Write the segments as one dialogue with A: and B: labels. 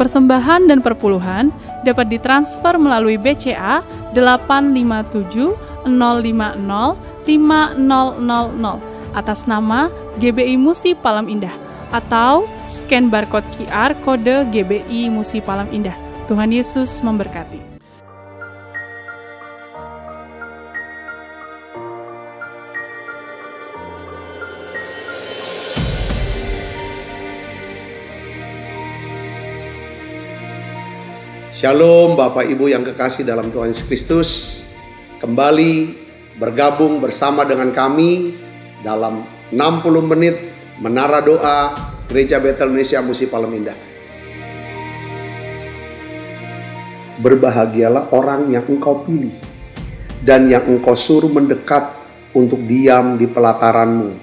A: persembahan dan perpuluhan dapat ditransfer melalui BCA 857 050 5000 atas nama GBI Musi Palem Indah atau scan barcode QR kode GBI Musi Palem Indah. Tuhan Yesus memberkati.
B: Shalom Bapak Ibu yang kekasih dalam Tuhan Yesus Kristus. Kembali bergabung bersama dengan kami dalam 60 menit Menara Doa Gereja Betel Indonesia Musi Palem Indah. Berbahagialah orang yang engkau pilih dan yang engkau suruh mendekat untuk diam di pelataranmu.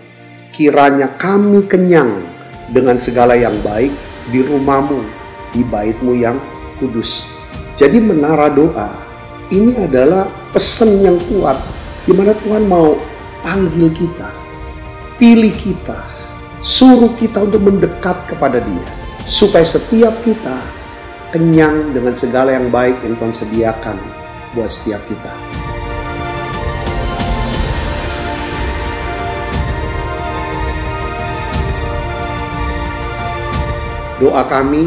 B: Kiranya kami kenyang dengan segala yang baik di rumahmu, di baitmu yang kudus. Jadi menara doa ini adalah pesan yang kuat di mana Tuhan mau panggil kita, pilih kita, suruh kita untuk mendekat kepada Dia supaya setiap kita kenyang dengan segala yang baik yang Tuhan sediakan buat setiap kita. Doa kami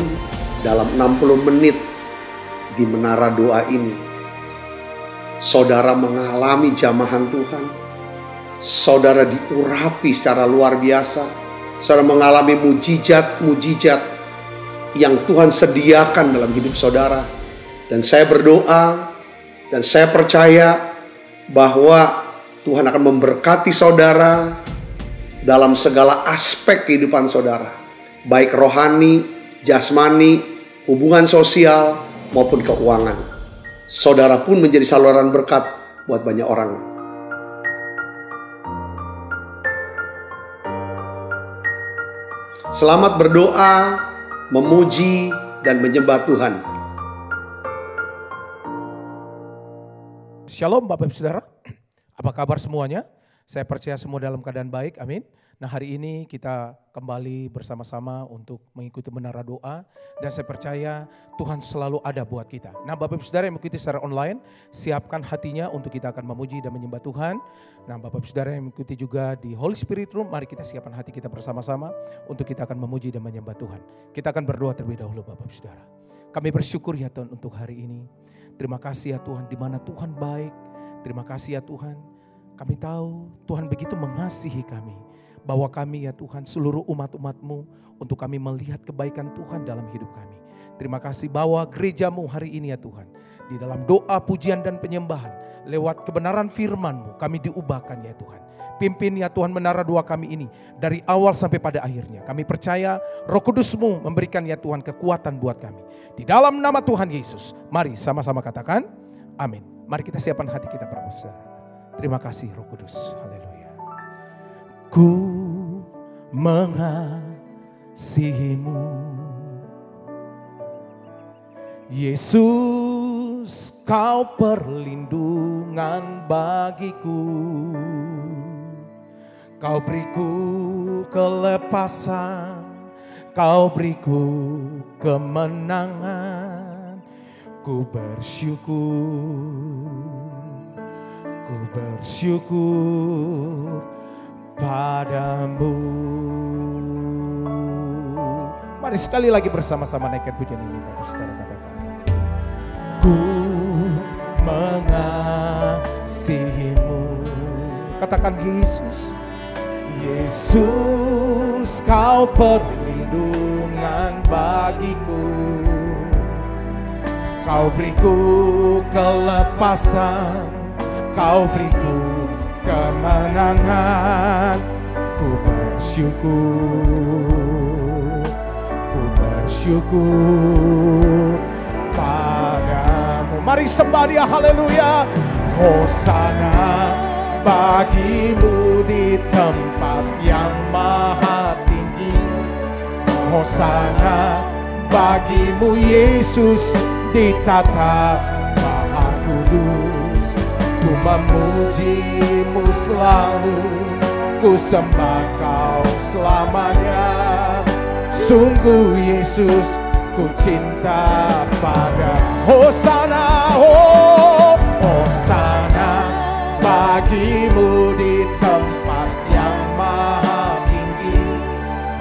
B: dalam 60 menit di menara doa ini, saudara mengalami jamahan Tuhan, saudara diurapi secara luar biasa, saudara mengalami mujizat-mujizat yang Tuhan sediakan dalam hidup saudara. Dan saya berdoa dan saya percaya bahwa Tuhan akan memberkati saudara dalam segala aspek kehidupan saudara, baik rohani, jasmani, hubungan sosial maupun keuangan. Saudara pun menjadi saluran berkat buat banyak orang. Selamat berdoa, memuji, dan menyembah Tuhan.
C: Shalom Bapak Ibu Saudara, apa kabar semuanya? Saya percaya semua dalam keadaan baik, amin. Nah hari ini kita kembali bersama-sama untuk mengikuti menara doa. Dan saya percaya Tuhan selalu ada buat kita. Nah Bapak Ibu Saudara yang mengikuti secara online, siapkan hatinya untuk kita akan memuji dan menyembah Tuhan. Nah Bapak Ibu Saudara yang mengikuti juga di Holy Spirit Room, mari kita siapkan hati kita bersama-sama untuk kita akan memuji dan menyembah Tuhan. Kita akan berdoa terlebih dahulu Bapak Ibu Saudara. Kami bersyukur ya Tuhan untuk hari ini. Terima kasih ya Tuhan di mana Tuhan baik. Terima kasih ya Tuhan. Kami tahu Tuhan begitu mengasihi kami. Bahwa kami ya Tuhan seluruh umat-umat-Mu untuk kami melihat kebaikan Tuhan dalam hidup kami. Terima kasih bahwa gereja-Mu hari ini ya Tuhan. Di dalam doa, pujian dan penyembahan. Lewat kebenaran firman-Mu kami diubahkan ya Tuhan. Pimpin ya Tuhan menara doa kami ini. Dari awal sampai pada akhirnya. Kami percaya Roh Kudus-Mu memberikan ya Tuhan kekuatan buat kami. Di dalam nama Tuhan Yesus. Mari sama-sama katakan amin. Mari kita siapkan hati kita bersama. Terima kasih Roh Kudus. Haleluya. Ku mengasihimu Yesus, kau perlindungan bagiku. Kau beriku kelepasan, kau beriku kemenangan. Ku bersyukur padamu. Mari sekali lagi bersama-sama naikkan pujian ini Bapak Saudara, katakan ku mengasihimu. Katakan Yesus, Yesus kau perlindungan bagiku. Kau beriku kelepasan, kau beriku kemenangan. Ku bersyukur padamu. Mari sembah Dia, haleluya. Hosana bagimu di tempat yang maha tinggi. Hosana bagimu Yesus di tata maha kudus. Ku memuji-Mu selalu, ku sembah Kau selamanya. Sungguh Yesus ku cinta pada. Hosana, oh Hosana bagimu di tempat yang maha tinggi.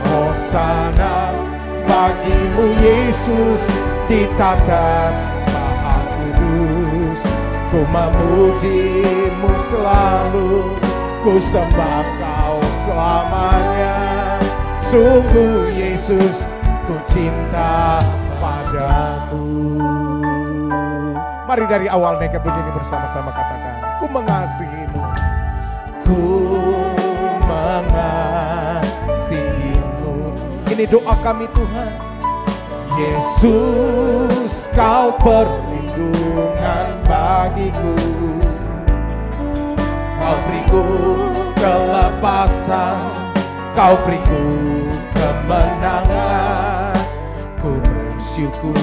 C: Hosana bagimu Yesus di tatat maha kudus. Ku memujimu selalu, ku sembah kau selamanya. Sungguh Yesus, ku cinta padamu. Mari dari awal mereka begini bersama-sama katakan, ku mengasihimu. Ku mengasihimu. Ini doa kami Tuhan. Yesus, kau perlindungan bagiku. Kau beriku kelepasan, kau beriku kemenangan. Ku bersyukur,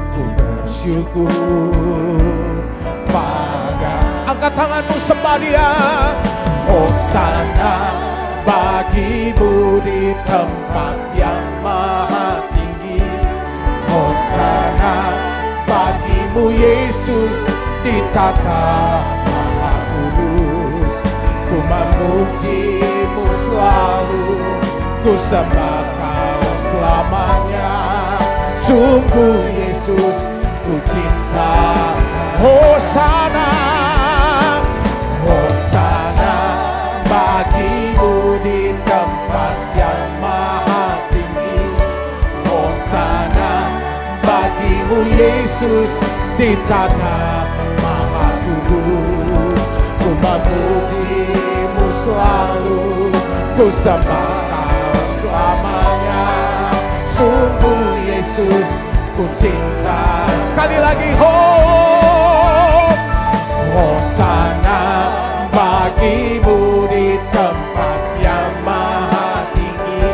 C: ku bersyukur pada. Angkat tanganmu sembah Dia. Hosana bagimu di tempat yang maha tinggi. Hosana bagimu Yesus di tata maha kudus. Ku memujimu selalu, ku sembah kau selamanya. Sungguh Yesus, ku cinta. Hosana, Hosana bagimu di tempat yang maha tinggi. Hosana bagimu Yesus di tata maha kudus. Ku memujimu selalu, ku sembah kau selamanya. Sungguh Yesus, ku cinta. Sekali lagi, Hosana bagimu di tempat yang maha tinggi.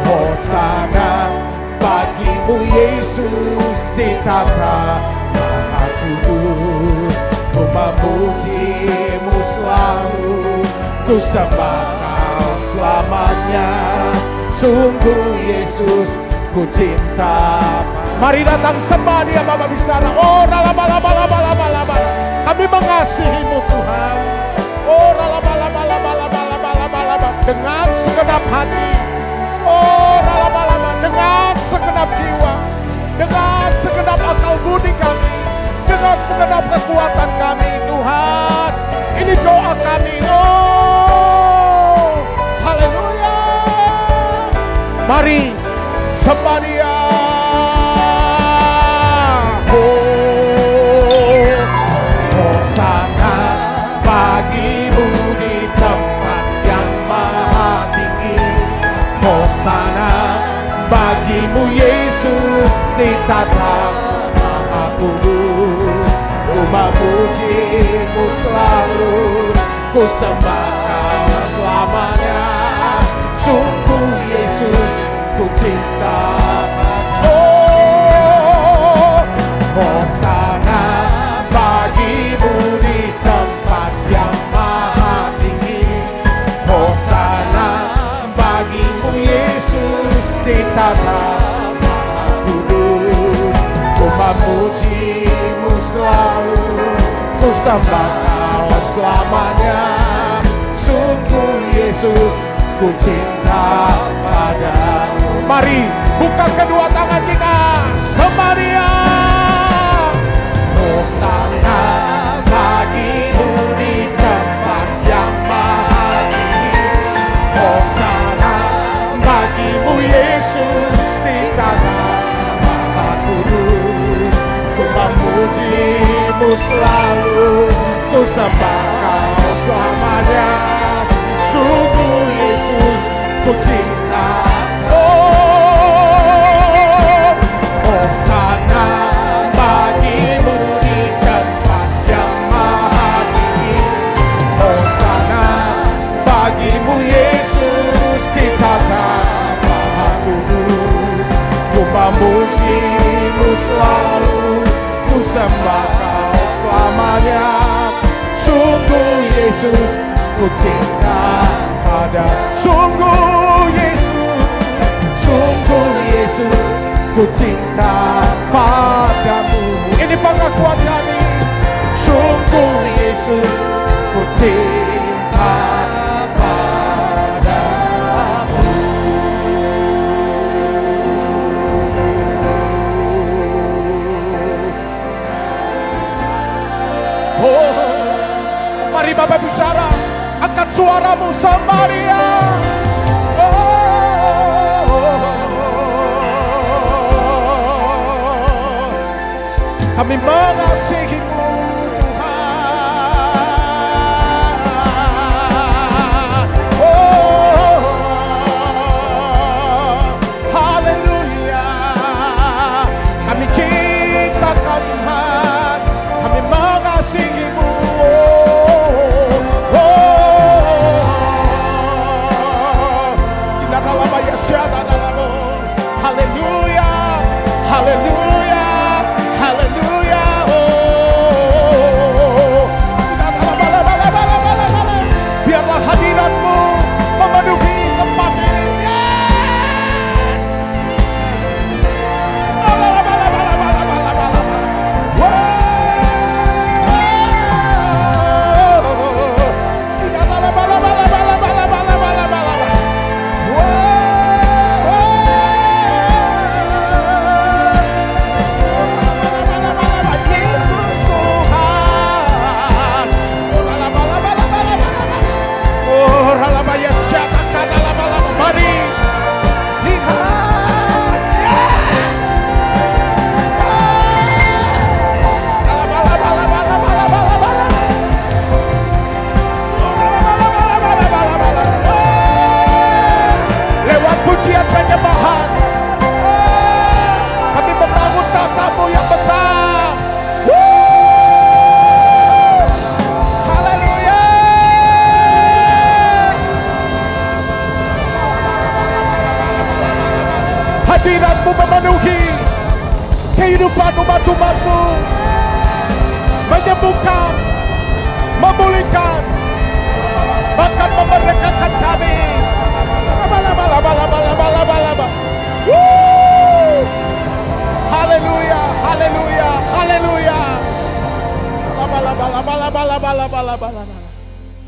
C: Hosana bagimu Yesus di tata maha kudus. Ku memujimu selalu, ku sembah kau selamanya. Sungguh Yesus, ku cinta. Mari datang sembah Dia Bapak Bicara. Oh ralabalabalabalaba, kami mengasihimu Tuhan. Oh ralabalabalabalaba, dengan segenap hati. Oh ralabalaba, dengan segenap jiwa, dengan segenap akal budi kami, dengan segenap kekuatan kami Tuhan. Ini doa kami. Oh haleluya. Mari sembah Dia. Hosana bagimu di tempat yang maha tinggi. Hosana bagimu Yesus di tata maha kudus. Ku memujimu selalu, ku sembah kau selamanya. Sungguh Yesus, ku cinta. Oh Hosana bagimu di tempat yang maha tinggi. Hosana bagimu Yesus di tata maha kudus. Ku memujimu selalu, ku sembah kau selamanya. Sungguh Yesus, ku cinta padamu. Mari buka kedua tangan kita, sembah Dia. Hosana bagimu di tempat yang maha tinggi. Hosana bagimu Yesus di tata maha kudus. Ku memujimu selalu, ku sembah kau selamanya. Sungguh Yesus, ku cinta. Oh Hosana bagimu di tempat yang maha tinggi. Hosana bagimu Yesus di tata maha kudus. Ku memujimu selalu, ku sembah kau selamanya. Sungguh Yesus, ku cinta pada. Sungguh Yesus, sungguh Yesus. ku cinta padamu. Ini pengakuan kami. Sungguh Yesus, ku cinta padamu. Oh, mari Bapak bicara, angkat suaramu Samaria. Kami mengasihi-Mu Tuhan. Oh, haleluya. Kami cinta Kau Tuhan. Kami mengasihi-Mu. Haleluya. Haleluya. Haleluya. Biarlah hadirat-Mu memenuhi tempat ini. Yes. Mari lihat, lewat pujian penyembahan kami membangun tata-Mu yang besar. Hadirat-Mu memenuhi kehidupan umat-umat-Mu, menyembuhkan, memulihkan, bahkan memerdekakan kami. Haleluya, haleluya, haleluya.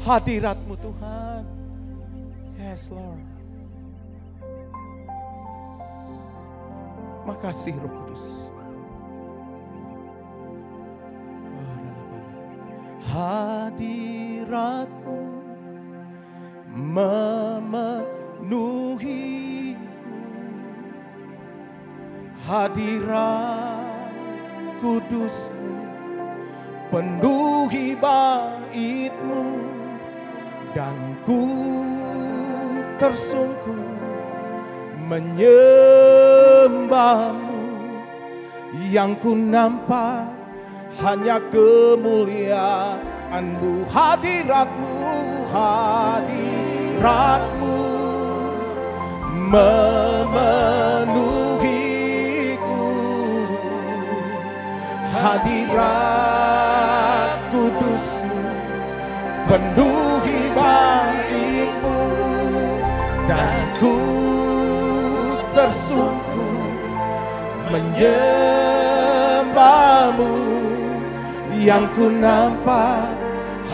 C: Hadirat-Mu Tuhan. Yes Lord. Makasih Roh Kudus. Hadirat-Mu memenuhi, hadirat Kudus-Mu penuhi bait-Mu, dan ku tersungkur menyembah-Mu. Yang ku nampak hanya kemuliaan-Mu. Hadirat-Mu, hadirat-Mu memenuhiku, hadirat Kudus-Mu penuhi bait-Mu, dan ku tersungkur menyembah-Mu. Yang ku nampak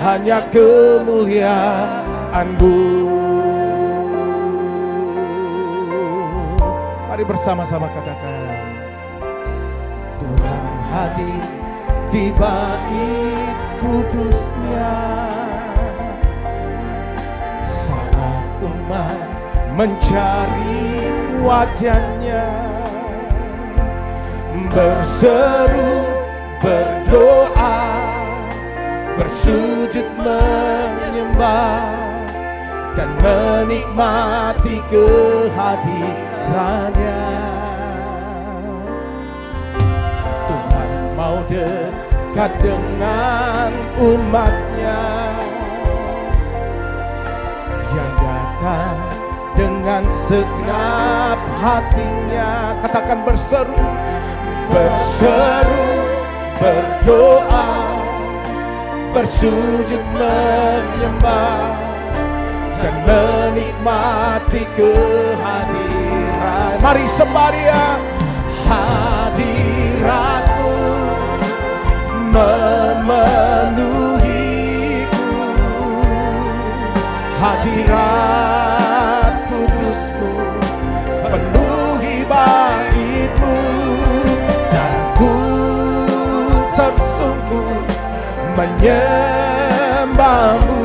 C: hanya kemuliaan-Mu. Mari bersama-sama katakan, Tuhan hadir di bait kudus-Nya saat umat mencari wajah-Nya, berseru, berdoa, bersujud menyembah, dan menikmati kehadiran-Nya. Tuhan mau dekat dengan umat-Nya yang datang dengan segenap hatinya. Katakan berseru, berseru, berdoa, bersujud menyembah, dan menikmati kehadiran. Mari sembah Dia. memenuhiku. Hadirat kudus-Mu penuhi bait-Mu, dan ku tersungkur menyembah-Mu.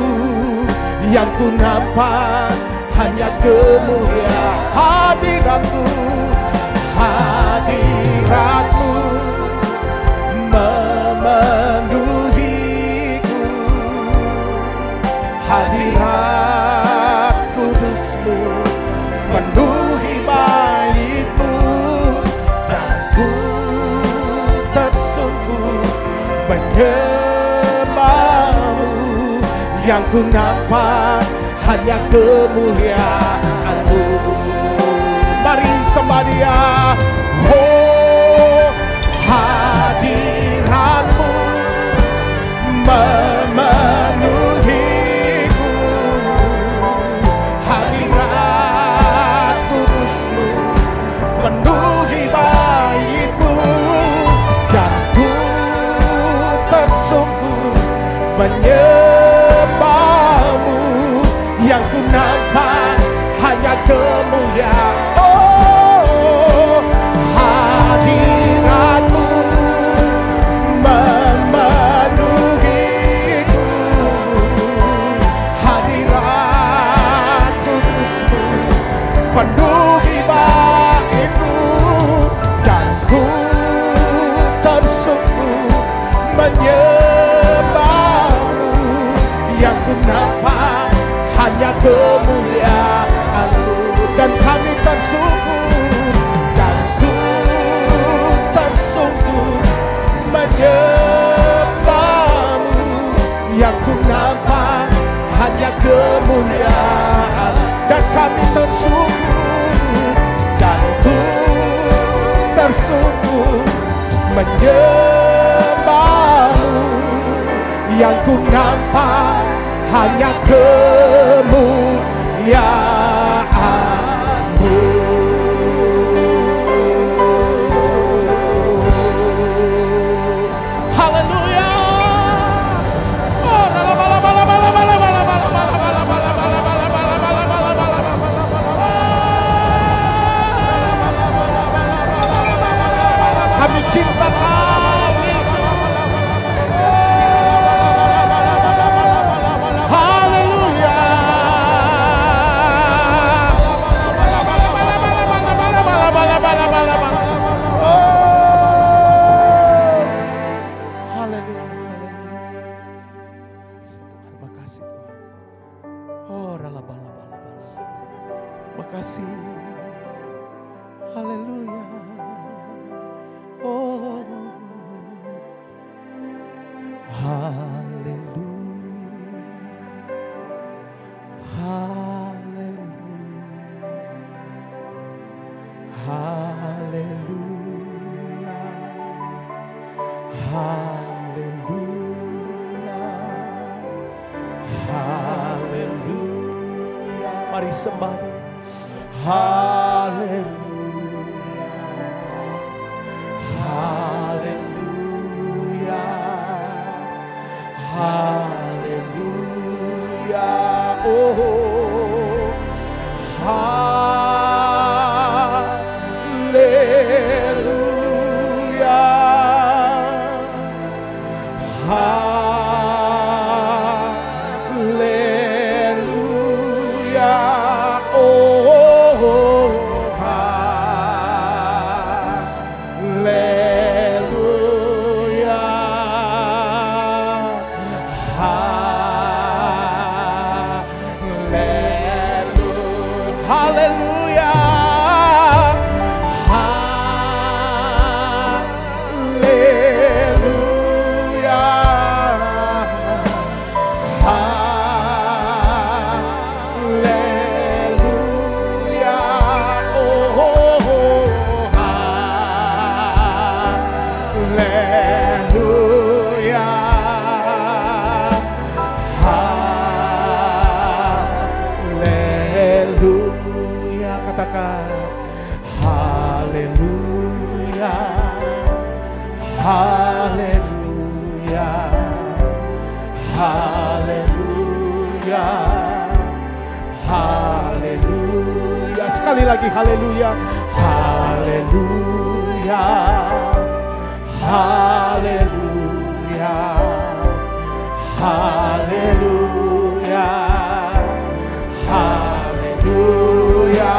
C: Yang ku nampak hanya kemuliaan hadirat-Mu, hadirat-Mu memenuhiku. Hadirat kudus-Mu penuhi bait-Mu, dan ku tersungkur menyembah-Mu. Yang ku nampak hanya kemuliaan-Mu. Mari sembah Dia. Oh, hadirat-Mu memenuhiku. Hadirat kudus-Mu penuhi bait-Mu, dan ku tersungkur menyembah-Mu. Yang ku nampak hanya kemuliaan. Oh, hadirat-Mu memenuhiku. Hadirat kudus-Mu penuhi bait-Mu, dan ku tersungkur menyembah-Mu. Yang ku nampak hanya kemuliaan-Mu, dan kami tersungkur, dan ku tersungkur menyembah-Mu. Yang ku nampak hanya kemuliaan, dan kami tersungkur, dan ku tersungkur menyembah-Mu. Yang ku nampak hanya kemuliaan-Mu. Haleluya. Kami cinta Kau, Yesus. Haleluya. Makasih Tuhan. Oh, makasih. Haleluya. Oh, haleluya. Haleluya. Haleluya. Haleluya. Haleluya. Mari sembah. Haleluya. Haleluya. Haleluya. Oh, haleluya. Haleluya. Oh, haleluya. Haleluya. Katakan haleluya, haleluya. haleluya. Sekali lagi haleluya, haleluya, haleluya, haleluya, haleluya.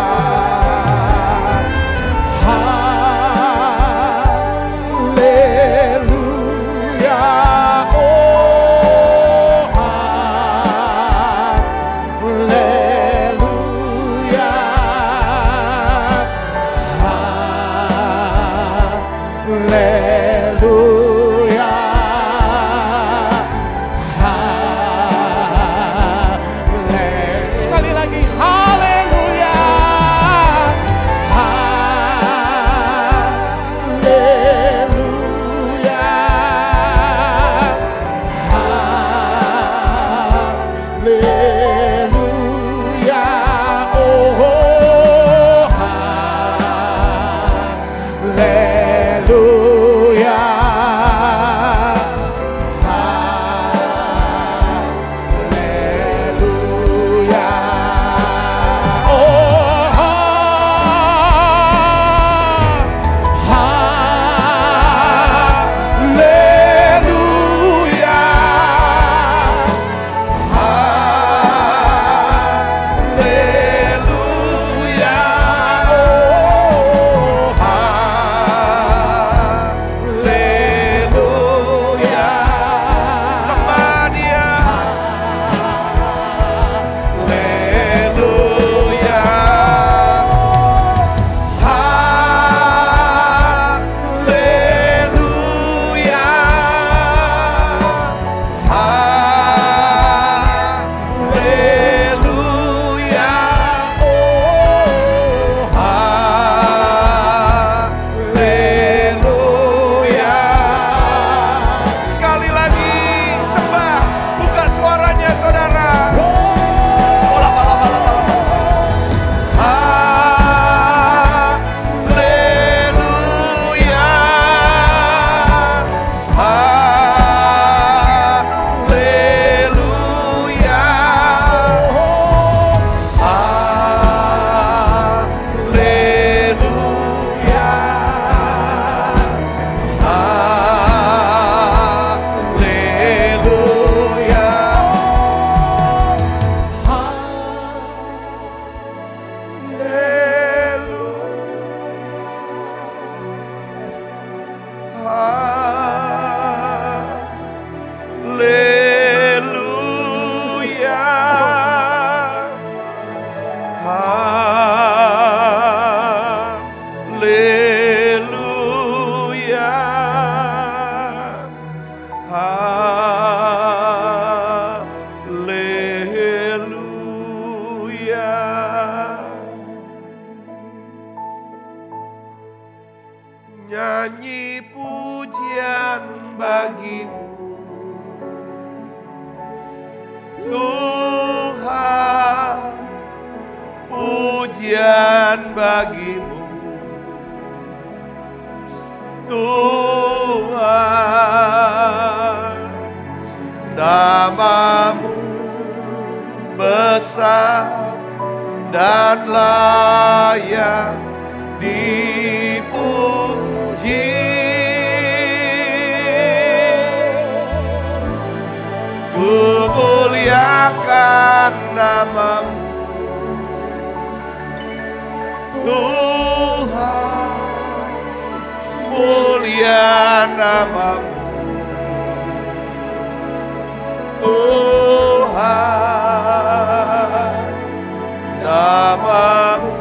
D: Nyanyi pujian bagimu Tuhan, pujian bagimu Tuhan, namamu besar dan layak dipuji. Ku muliakan namamu Tuhan, mulia namamu Tuhan, namamu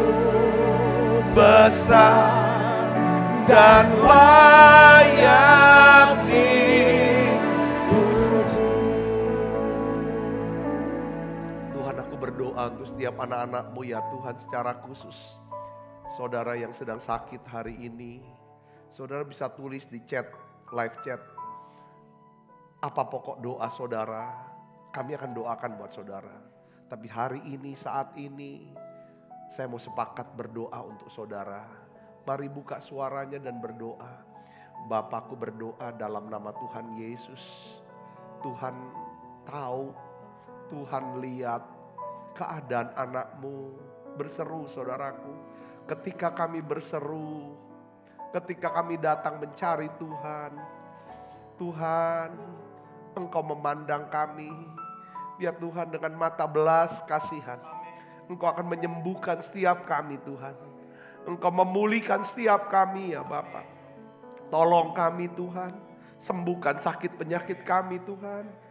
D: besar dan layak dipuji. Tuhan, aku berdoa untuk setiap anak-anak-Mu ya Tuhan, secara khusus saudara yang sedang sakit hari ini. Saudara bisa tulis di chat, live chat, apa pokok doa saudara, kami akan doakan buat saudara. Tapi hari ini, saat ini, saya mau sepakat berdoa untuk saudara. Mari buka suaranya dan berdoa. Bapakku berdoa dalam nama Tuhan Yesus. Tuhan tahu, Tuhan lihat keadaan anakmu. Berseru saudaraku, ketika kami berseru, ketika kami datang mencari Tuhan, Tuhan, Engkau memandang kami. Biar Tuhan dengan mata belas kasihan, Engkau akan menyembuhkan setiap kami Tuhan. Engkau memulihkan setiap kami ya Bapa. Tolong kami Tuhan, sembuhkan sakit penyakit kami Tuhan.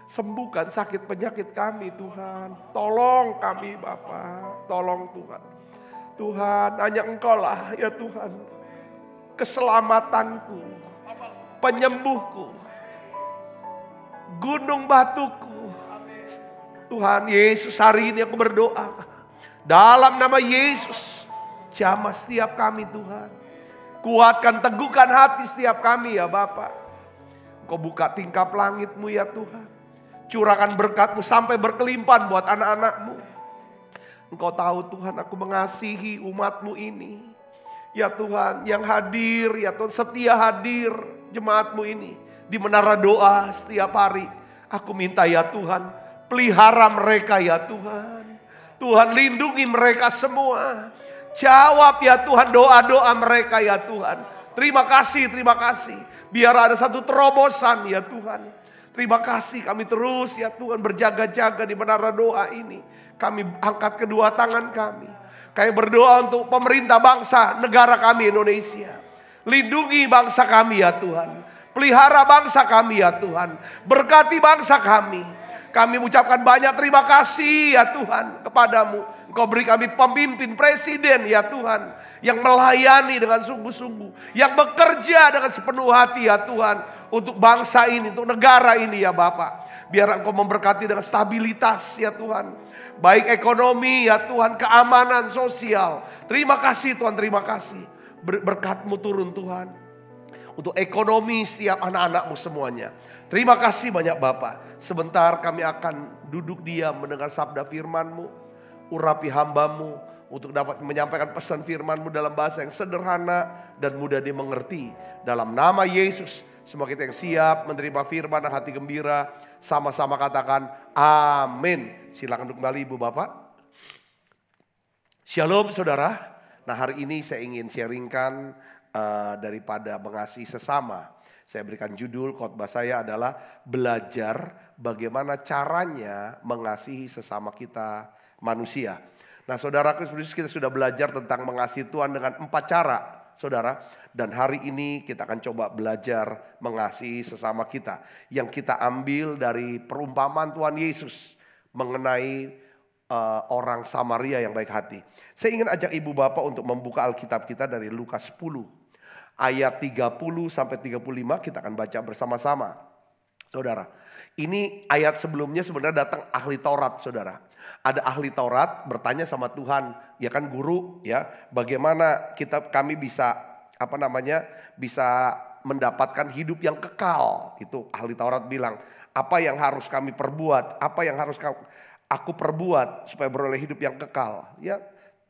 D: Sembuhkan sakit penyakit kami Tuhan. Tolong kami Bapa, tolong Tuhan. Tuhan, hanya Engkau lah ya Tuhan, keselamatanku, penyembuhku, gunung batuku. Tuhan Yesus, hari ini aku berdoa dalam nama Yesus, jamah setiap kami Tuhan. Kuatkan, teguhkan hati setiap kami ya Bapa. Engkau buka tingkap langit-Mu ya Tuhan. Curahkan berkat-Mu sampai berkelimpahan buat anak-anak-Mu. Engkau tahu Tuhan, aku mengasihi umat-Mu ini. Ya Tuhan, yang hadir ya Tuhan, setia hadir jemaat-Mu ini di menara doa setiap hari. Aku minta ya Tuhan, pelihara mereka ya Tuhan. Tuhan, lindungi mereka semua. Jawab ya Tuhan doa-doa mereka ya Tuhan. Terima kasih, terima kasih. Biar ada satu terobosan ya Tuhan. Terima kasih, kami terus ya Tuhan berjaga-jaga di menara doa ini. Kami angkat kedua tangan kami. Kami berdoa untuk pemerintah bangsa negara kami Indonesia. Lindungi bangsa kami ya Tuhan. Pelihara bangsa kami ya Tuhan. Berkati bangsa kami. Kami mengucapkan banyak terima kasih ya Tuhan kepadamu. Engkau beri kami pemimpin presiden ya Tuhan. Yang melayani dengan sungguh-sungguh. Yang bekerja dengan sepenuh hati ya Tuhan. Untuk bangsa ini, untuk negara ini ya Bapak. Biar Engkau memberkati dengan stabilitas ya Tuhan. Baik ekonomi ya Tuhan, keamanan sosial. Terima kasih Tuhan, terima kasih. Berkat-Mu turun Tuhan. Untuk ekonomi setiap anak-anak-Mu semuanya. Terima kasih banyak Bapak. Sebentar kami akan duduk diam mendengar sabda firman-Mu. Urapi hamba-Mu untuk dapat menyampaikan pesan firman-Mu dalam bahasa yang sederhana dan mudah dimengerti. Dalam nama Yesus, semua kita yang siap menerima firman dan hati gembira, sama-sama katakan amin. Silakan duduk kembali Ibu Bapak. Shalom saudara. Nah hari ini saya ingin sharingkan daripada mengasihi sesama. Saya berikan judul khotbah saya adalah belajar bagaimana caranya mengasihi sesama kita manusia. Nah saudara, kita sudah belajar tentang mengasihi Tuhan dengan 4 cara saudara. Dan hari ini kita akan coba belajar mengasihi sesama kita. Yang kita ambil dari perumpamaan Tuhan Yesus mengenai orang Samaria yang baik hati. Saya ingin ajak Ibu Bapak untuk membuka Alkitab kita dari Lukas 10. Ayat 30 sampai 35 kita akan baca bersama-sama. Saudara, ini ayat sebelumnya sebenarnya datang ahli Taurat saudara. Ada ahli Taurat bertanya sama Tuhan, ya kan guru ya, bagaimana kami bisa bisa mendapatkan hidup yang kekal. Itu ahli Taurat bilang, apa yang harus kami perbuat, apa yang harus aku perbuat supaya beroleh hidup yang kekal. Ya,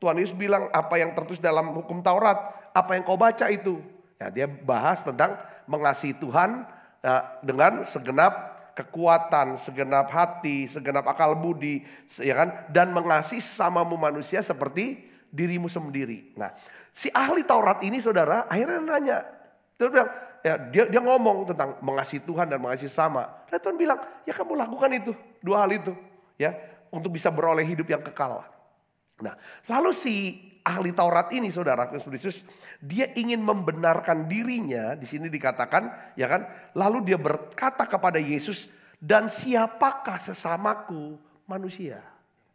D: Tuhan Yesus bilang apa yang tertulis dalam hukum Taurat, apa yang kau baca itu. Ya, dia bahas tentang mengasihi Tuhan dengan segenap kekuatan, segenap hati, segenap akal budi, ya kan, dan mengasihi sesamamu manusia seperti dirimu sendiri. Nah, si ahli Taurat ini saudara akhirnya nanya, dia bilang, ya, dia ngomong tentang mengasihi Tuhan dan mengasihi sesama. Dan Tuhan bilang, ya kamu lakukan itu, 2 hal itu, ya, untuk bisa beroleh hidup yang kekal. Nah, lalu si ahli Taurat ini saudara Yesus, dia ingin membenarkan dirinya, di sini dikatakan, ya kan, lalu dia berkata kepada Yesus, dan siapakah sesamaku manusia?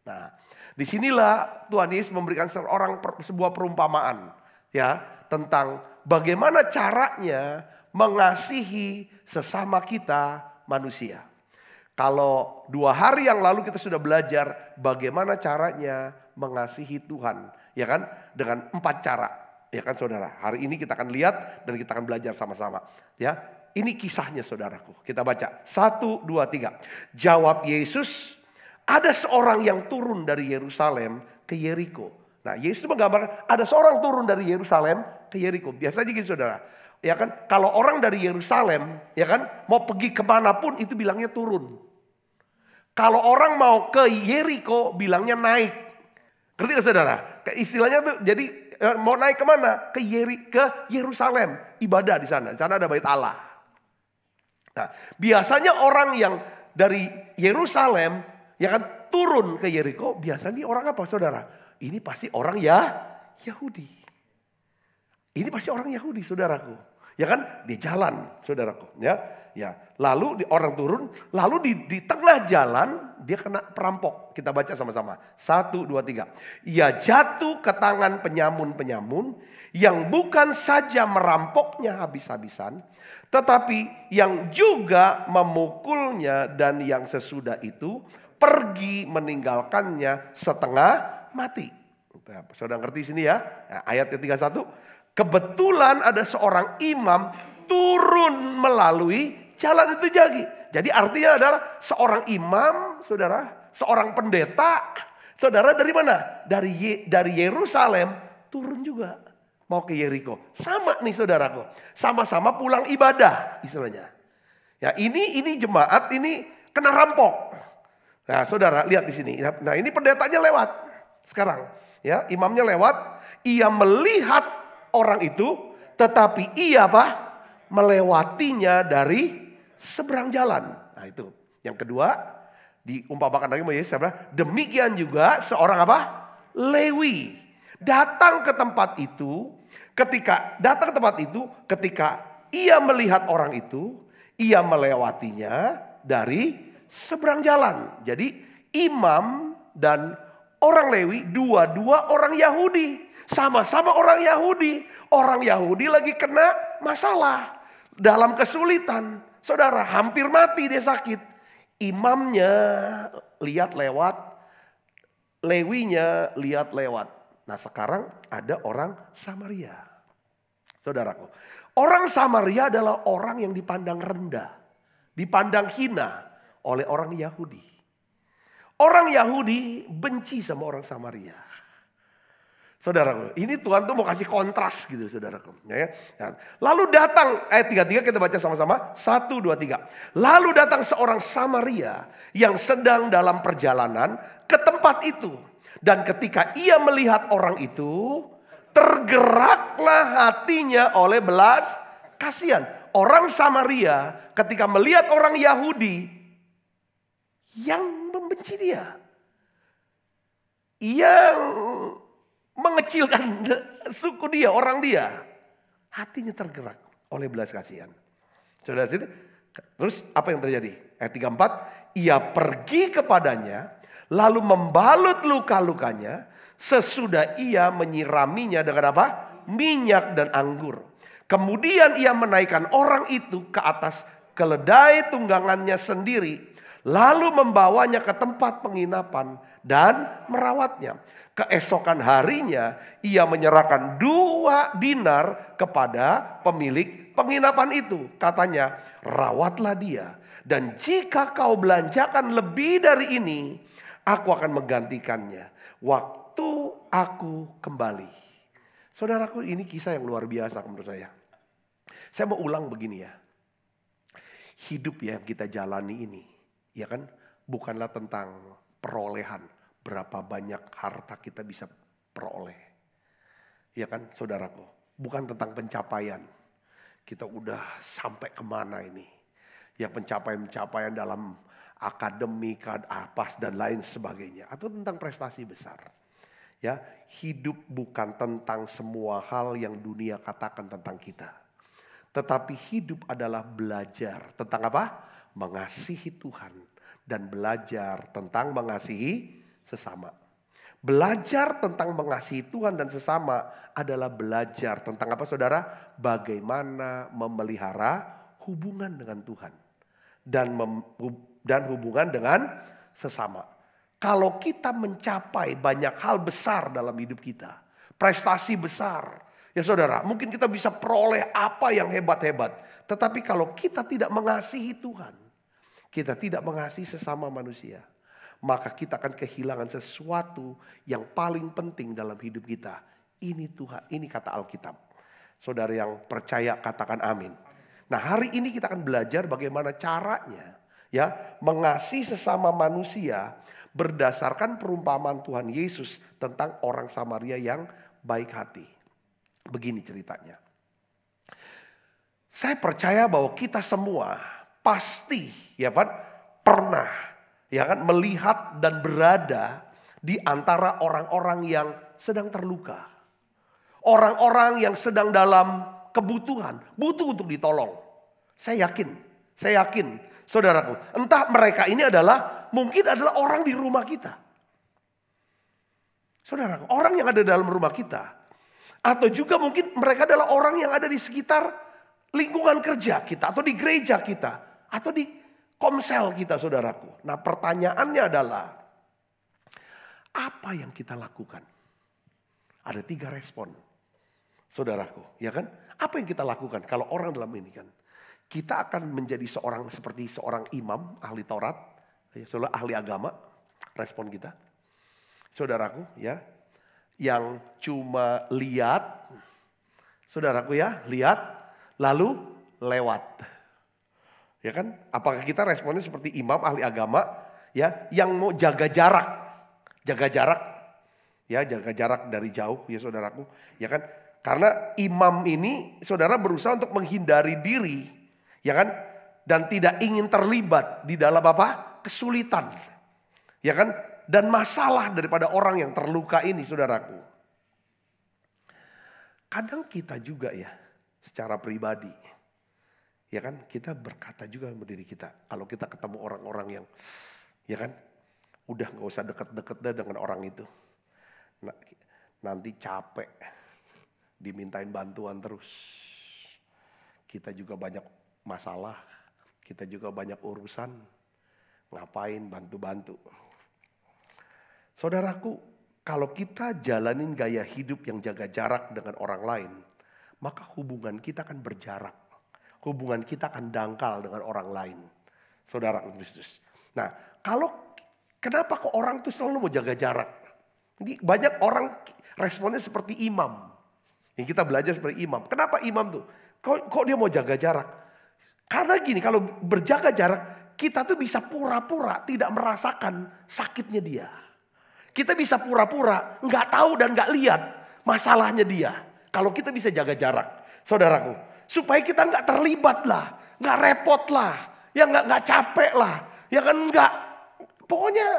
D: Nah, disinilah Tuhan Yesus memberikan sebuah perumpamaan ya tentang bagaimana caranya mengasihi sesama kita manusia. Kalau 2 hari yang lalu kita sudah belajar bagaimana caranya mengasihi Tuhan, ya kan, dengan 4 cara, ya kan saudara. Hari ini kita akan lihat dan kita akan belajar sama-sama, ya. Ini kisahnya saudaraku. Kita baca 1, 2, 3. Jawab Yesus, ada seorang yang turun dari Yerusalem ke Yeriko. Nah, Yesus menggambarkan ada seorang turun dari Yerusalem ke Yeriko. Biasanya gitu saudara. Ya kan, kalau orang dari Yerusalem, ya kan, mau pergi kemanapun itu bilangnya turun. Kalau orang mau ke Yeriko bilangnya naik. Ngerti gak saudara? Istilahnya tuh jadi mau naik kemana? Ke Yerusalem. Ibadah di sana. Di sana ada bait Allah. Nah, biasanya orang yang dari Yerusalem ya kan turun ke Yeriko. Biasanya orang apa saudara? Ini pasti orang Yahudi. Ini pasti orang Yahudi saudaraku. Ya kan? Di jalan saudaraku. Ya. Lalu orang turun. Lalu di tengah jalan dia kena perampok. Kita baca sama-sama. 1, 2, 3. Ia jatuh ke tangan penyamun-penyamun. Yang bukan saja merampoknya habis-habisan. Tetapi yang juga memukulnya dan yang sesudah itu pergi meninggalkannya setengah mati. Saudara ngerti sini ya? Nah, ayat ke-31. Kebetulan ada seorang imam turun melalui jalan itu jadi artinya adalah seorang imam, saudara, seorang pendeta, saudara dari mana? Dari Yerusalem turun juga mau ke Yeriko. Sama nih saudaraku, sama-sama pulang ibadah istilahnya. Ya ini jemaat ini kena rampok. Nah saudara lihat di sini. Nah ini pendetanya lewat sekarang. Ya imamnya lewat, ia melihat orang itu, tetapi ia melewatinya dari seberang jalan. Nah itu. Yang kedua, diumpamakan lagi sama Yesus, demikian juga seorang Lewi datang ke tempat itu. Ketika ia melihat orang itu, ia melewatinya dari seberang jalan. Jadi imam dan orang Lewi dua-dua orang Yahudi. Sama-sama orang Yahudi. Orang Yahudi lagi kena masalah. Dalam kesulitan. Saudara hampir mati dia sakit. Imamnya lihat lewat. Lewinya lihat lewat. Nah sekarang ada orang Samaria. Saudaraku. Orang Samaria adalah orang yang dipandang rendah. Dipandang hina oleh orang Yahudi. Orang Yahudi benci sama orang Samaria. Saudaraku, ini Tuhan tuh mau kasih kontras gitu saudaraku. Ya. Lalu datang, ayat 33 kita baca sama-sama. 1, 2, 3. Lalu datang seorang Samaria yang sedang dalam perjalanan ke tempat itu. Dan ketika ia melihat orang itu, tergeraklah hatinya oleh belas kasihan. Orang Samaria ketika melihat orang Yahudi yang membenci dia. Yang mengecilkan suku dia, orang dia. Hatinya tergerak oleh belas kasihan. Saudara situ, terus apa yang terjadi? Ayat 34, ia pergi kepadanya, lalu membalut luka-lukanya, sesudah ia menyiraminya dengan minyak dan anggur. Kemudian ia menaikkan orang itu ke atas keledai tunggangannya sendiri, lalu membawanya ke tempat penginapan dan merawatnya. Keesokan harinya ia menyerahkan 2 dinar kepada pemilik penginapan itu. Katanya, rawatlah dia. Dan jika kau belanjakan lebih dari ini, aku akan menggantikannya waktu aku kembali. Saudaraku, ini kisah yang luar biasa menurut saya. Saya mau ulang begini ya. Hidup yang kita jalani ini, ya kan, bukanlah tentang perolehan. Berapa banyak harta kita bisa peroleh. Ya kan saudaraku. Bukan tentang pencapaian. Kita udah sampai kemana ini. Ya pencapaian-pencapaian dalam akademik, APAS dan lain sebagainya. Atau tentang prestasi besar. Ya, hidup bukan tentang semua hal yang dunia katakan tentang kita. Tetapi hidup adalah belajar tentang mengasihi Tuhan. Dan belajar tentang mengasihi sesama. Belajar tentang mengasihi Tuhan dan sesama adalah belajar tentang saudara? Bagaimana memelihara hubungan dengan Tuhan. Dan hubungan dengan sesama. Kalau kita mencapai banyak hal besar dalam hidup kita. Prestasi besar. Ya saudara, mungkin kita bisa peroleh apa yang hebat-hebat. Tetapi kalau kita tidak mengasihi Tuhan. Kita tidak mengasihi sesama manusia. Maka kita akan kehilangan sesuatu yang paling penting dalam hidup kita. Ini Tuhan, ini kata Alkitab. Saudara yang percaya katakan amin. Nah hari ini kita akan belajar bagaimana caranya Ya, mengasihi sesama manusia berdasarkan perumpamaan Tuhan Yesus tentang orang Samaria yang baik hati. Begini ceritanya. Saya percaya bahwa kita semua pasti ya kan pernah ya kan melihat dan berada di antara orang-orang yang sedang terluka. Orang-orang yang sedang dalam kebutuhan, butuh untuk ditolong. Saya yakin, saudaraku, entah mereka ini mungkin adalah orang di rumah kita. Saudaraku, orang yang ada dalam rumah kita. Atau juga mungkin mereka adalah orang yang ada di sekitar lingkungan kerja kita. Atau di gereja kita. Atau di komsel kita, saudaraku. Nah, pertanyaannya adalah, apa yang kita lakukan? Ada 3 respon, saudaraku, ya kan? Apa yang kita lakukan kalau orang dalam ini kan? Kita akan menjadi seperti seorang imam, ahli Taurat, ahli agama, respon kita. Saudaraku ya, yang cuma lihat, saudaraku ya, lihat lalu lewat. Ya kan? Apakah kita responnya seperti imam, ahli agama, ya, yang mau jaga jarak, ya, jaga jarak dari jauh, ya saudaraku, ya kan? Karena imam ini, saudara, berusaha untuk menghindari diri, ya kan? Dan tidak ingin terlibat di dalam apa? Kesulitan, ya kan? Dan masalah daripada orang yang terluka ini, saudaraku. Kadang kita juga ya, secara pribadi, ya kan? Kita berkata juga sama diri kita, kalau kita ketemu orang-orang yang, ya kan? Udah gak usah deket-deket deh dengan orang itu. Nah, nanti capek, dimintain bantuan terus. Kita juga banyak masalah, kita juga banyak urusan. Ngapain bantu-bantu? Saudaraku, kalau kita jalanin gaya hidup yang jaga jarak dengan orang lain, maka hubungan kita akan berjarak. Hubungan kita akan dangkal dengan orang lain. Saudara Kristus. Nah, kenapa kok orang tuh selalu mau jaga jarak? Ini banyak orang responnya seperti imam. Yang kita belajar seperti imam. Kenapa imam tuh? Kok dia mau jaga jarak? Karena gini, kalau berjaga jarak, kita tuh bisa pura-pura tidak merasakan sakitnya dia. Kita bisa pura-pura nggak tahu dan nggak lihat masalahnya dia. Kalau kita bisa jaga jarak, saudaraku, supaya kita nggak terlibat lah, nggak repot lah, ya nggak capek lah, ya kan nggak. Pokoknya,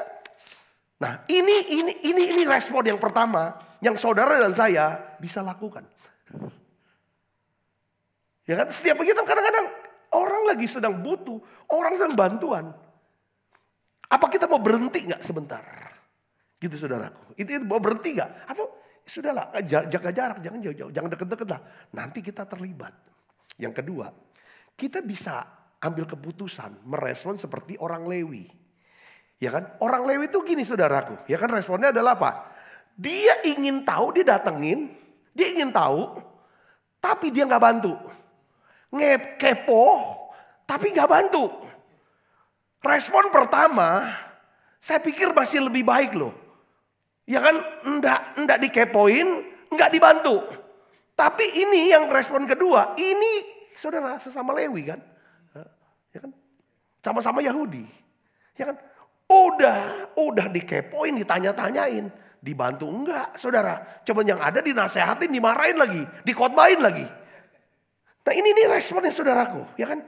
D: nah ini respon yang pertama yang saudara dan saya bisa lakukan. Ya kan, setiap kita kadang-kadang orang lagi sedang butuh, orang sedang bantuan. Apa kita mau berhenti nggak sebentar? Gitu saudaraku. Itu mau berhenti gak? Atau sudahlah, jaga jarak, jangan jauh-jauh, jangan deket-deket lah. Nanti kita terlibat. Yang kedua, kita bisa ambil keputusan, merespon seperti orang Lewi. Ya kan? Orang Lewi itu gini saudaraku. Ya kan, responnya adalah apa? Dia ingin tahu, dia datengin, dia ingin tahu, tapi dia gak bantu. Kepo, tapi gak bantu. Respon pertama, saya pikir masih lebih baik loh. Ya kan, enggak dikepoin, enggak dibantu. Tapi ini yang respon kedua, ini saudara sesama Lewi kan. Ya kan, sama-sama Yahudi. Ya kan, udah dikepoin, ditanya-tanyain, dibantu enggak saudara. Cuman yang ada dinasehatin, dimarahin lagi, dikotbahin lagi. Nah ini responnya saudaraku, ya kan.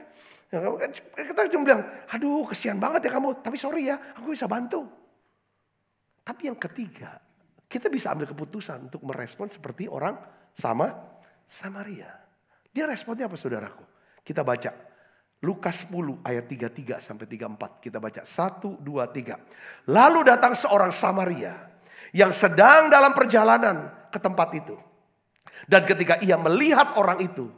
D: Kita cuma bilang, aduh kesian banget ya kamu, tapi sorry ya, aku bisa bantu. Tapi yang ketiga, kita bisa ambil keputusan untuk merespon seperti orang Samaria. Dia responnya apa saudaraku? Kita baca Lukas 10 ayat 33 sampai 34. Kita baca 1, 2, 3. Lalu datang seorang Samaria yang sedang dalam perjalanan ke tempat itu. Dan ketika ia melihat orang itu,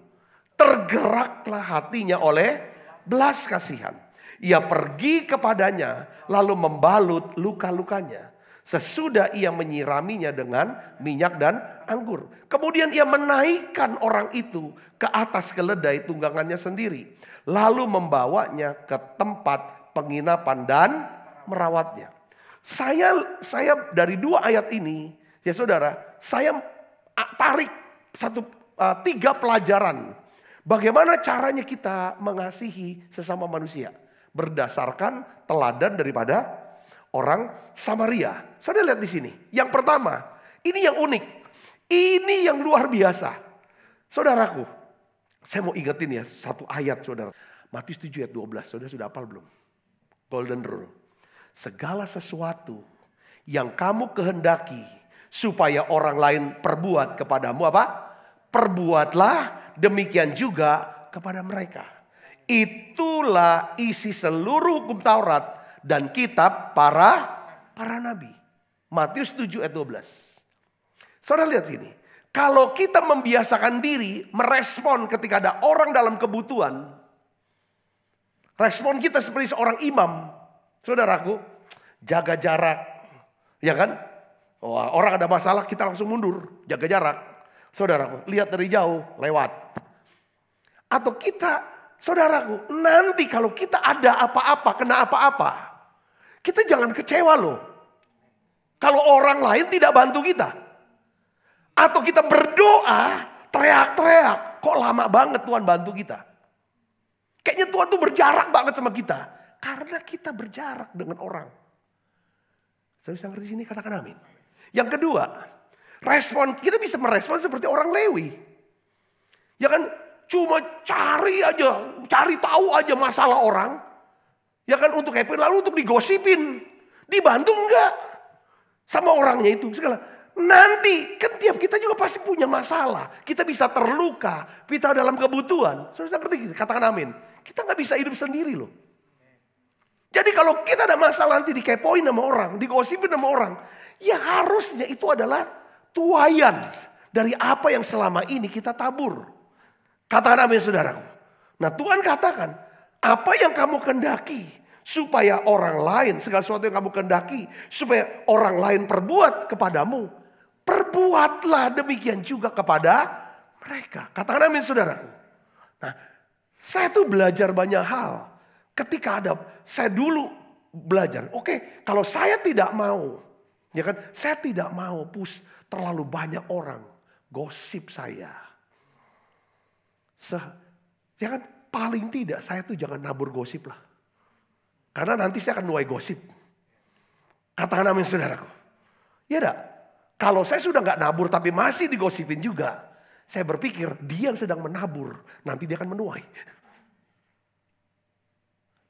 D: tergeraklah hatinya oleh belas kasihan. Ia pergi kepadanya lalu membalut luka-lukanya. Sesudah ia menyiraminya dengan minyak dan anggur. Kemudian ia menaikkan orang itu ke atas keledai tunggangannya sendiri. Lalu membawanya ke tempat penginapan dan merawatnya. Saya dari 2 ayat ini, ya saudara, saya tarik 3 pelajaran. Bagaimana caranya kita mengasihi sesama manusia. Berdasarkan teladan daripada orang Samaria. Saudara lihat di sini. Yang pertama, ini yang unik. Ini yang luar biasa. Saudaraku, saya mau ingetin ya satu ayat saudara. Matius 7 ayat 12, saudara sudah hafal belum? Golden rule. Segala sesuatu yang kamu kehendaki supaya orang lain perbuat kepadamu apa? Perbuatlah demikian juga kepada mereka. Itulah isi seluruh hukum Taurat dan kitab para nabi. Matius 7 ayat 12. Saudara lihat sini. Kalau kita membiasakan diri merespon ketika ada orang dalam kebutuhan. Respon kita seperti seorang imam. Saudaraku, jaga jarak. Ya kan? Wah, orang ada masalah kita langsung mundur. Jaga jarak. Saudaraku, lihat dari jauh, lewat. Atau kita, saudaraku, nanti kalau kita ada apa-apa, kena apa-apa. Kita jangan kecewa loh. Kalau orang lain tidak bantu kita. Atau kita berdoa, teriak-teriak. Kok lama banget Tuhan bantu kita. Kayaknya Tuhan tuh berjarak banget sama kita. Karena kita berjarak dengan orang. Saya bisa ngerti sini, katakan amin. Yang kedua, respon kita bisa merespon seperti orang Lewi. Ya kan, cuma cari tahu aja masalah orang. Ya kan, untuk happy, lalu untuk digosipin. Dibantu enggak sama orangnya itu. Segala. Nanti kan tiap kita juga pasti punya masalah. Kita bisa terluka, kita dalam kebutuhan. Saudara ngerti, katakan amin. Kita nggak bisa hidup sendiri loh. Jadi kalau kita ada masalah nanti dikepoin sama orang, digosipin sama orang. Ya harusnya itu adalah tuaian dari apa yang selama ini kita tabur. Katakan amin saudaraku. Nah Tuhan katakan, apa yang kamu kendaki supaya orang lain, segala sesuatu yang kamu kendaki supaya orang lain perbuat kepadamu, perbuatlah demikian juga kepada mereka. Katakan amin saudaraku. Nah saya tuh belajar banyak hal. Ketika saya dulu belajar, oke, kalau saya tidak mau, ya kan, saya tidak mau terlalu banyak orang gosip saya. Ya kan, paling tidak saya tuh jangan nabur gosip lah. Karena nanti saya akan nuai gosip. Katakan amin saudaraku. Ya enggak? Kalau saya sudah nggak nabur tapi masih digosipin juga, saya berpikir dia yang sedang menabur, nanti dia akan menuai.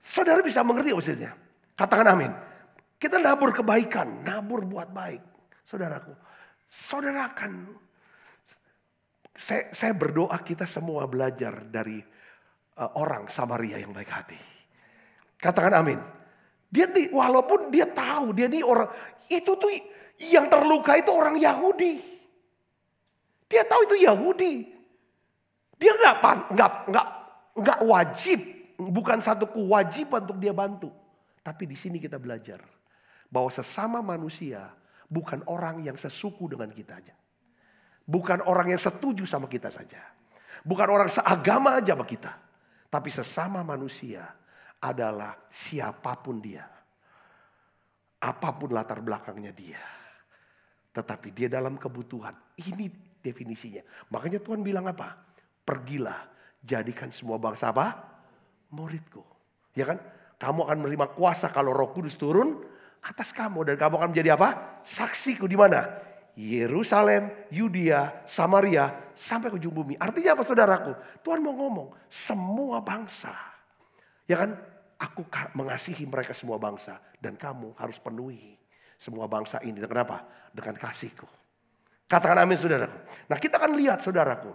D: Saudara bisa mengerti maksudnya? Katakan amin. Kita nabur kebaikan, nabur buat baik. Saudaraku, saudara akan, saya berdoa kita semua belajar dari orang Samaria yang baik hati. Katakan amin. Dia nih, walaupun dia tahu, dia nih orang, itu tuh yang terluka itu orang Yahudi. Dia tahu itu Yahudi. Dia nggak wajib. Bukan satu kewajiban untuk dia bantu. Tapi di sini kita belajar bahwa sesama manusia bukan orang yang sesuku dengan kita aja. Bukan orang yang setuju sama kita saja. Bukan orang seagama aja sama kita. Tapi sesama manusia adalah siapapun dia. Apapun latar belakangnya dia. Tetapi dia dalam kebutuhan. Ini definisinya. Makanya Tuhan bilang apa? Pergilah, jadikan semua bangsa apa? Muridku. Ya kan? Kamu akan menerima kuasa kalau Roh Kudus turun atas kamu. Dan kamu akan menjadi apa? Saksiku di mana? Yerusalem, Yudea, Samaria, sampai ke ujung bumi. Artinya apa saudaraku? Tuhan mau ngomong, semua bangsa. Ya kan? Aku mengasihi mereka semua bangsa. Dan kamu harus penuhi semua bangsa ini. Dan kenapa? Dengan kasihku. Katakan amin saudaraku. Nah kita akan lihat saudaraku.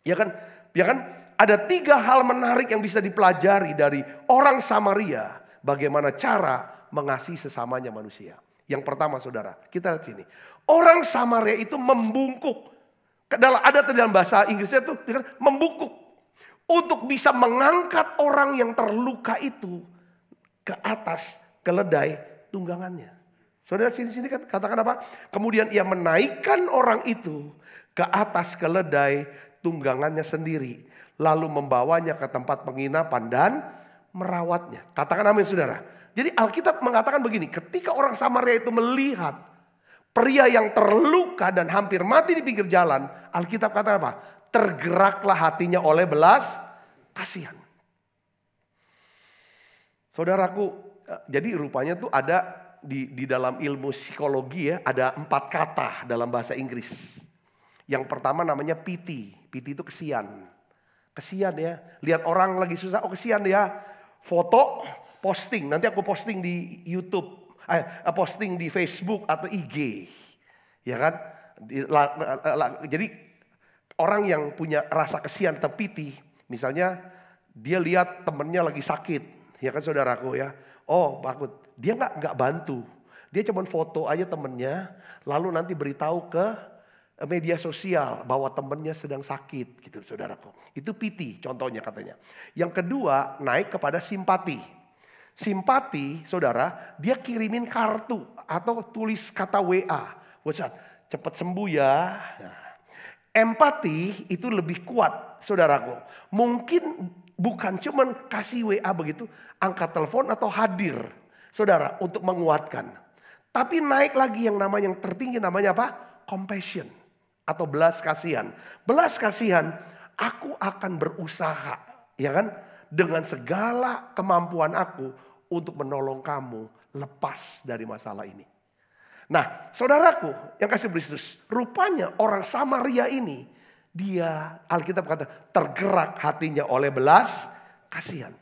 D: Ya kan? Ya kan? Ada 3 hal menarik yang bisa dipelajari dari orang Samaria. Bagaimana cara mengasihi sesamanya manusia. Yang pertama saudara, kita lihat sini. Orang Samaria itu membungkuk. Ada dalam bahasa Inggrisnya itu membungkuk. Untuk bisa mengangkat orang yang terluka itu ke atas keledai tunggangannya. Saudara sini kan katakan apa? Kemudian ia menaikkan orang itu ke atas keledai tunggangannya sendiri. Lalu membawanya ke tempat penginapan dan merawatnya. Katakan amin saudara. Jadi Alkitab mengatakan begini. Ketika orang Samaria itu melihat pria yang terluka dan hampir mati di pinggir jalan. Alkitab kata apa? Tergeraklah hatinya oleh belas kasihan. Saudaraku, jadi rupanya tuh ada di dalam ilmu psikologi ya, ada 4 kata dalam bahasa Inggris. Yang pertama namanya pity. Pity itu kesian. Kesian ya, lihat orang lagi susah, oh kesian ya. Foto, posting, nanti aku posting di YouTube, posting di Facebook atau IG. Ya kan? Jadi orang yang punya rasa kesian atau pity, misalnya dia lihat temennya lagi sakit, ya kan saudaraku ya. Oh bagus, dia nggak bantu, dia cuma foto aja temennya, lalu nanti beritahu ke media sosial bahwa temennya sedang sakit, gitu saudaraku. Itu pity contohnya katanya. Yang kedua naik kepada simpati. Simpati saudara, dia kirimin kartu atau tulis kata WA, WhatsApp, cepat sembuh ya. Nah, empati itu lebih kuat saudaraku. Mungkin bukan cuman kasih WA begitu, angkat telepon atau hadir saudara untuk menguatkan. Tapi naik lagi yang tertinggi namanya apa? Compassion atau belas kasihan. Belas kasihan, aku akan berusaha ya kan dengan segala kemampuan aku untuk menolong kamu lepas dari masalah ini. Nah, saudaraku yang kasih Kristus, rupanya orang Samaria ini dia, Alkitab kata, tergerak hatinya oleh belas kasihan.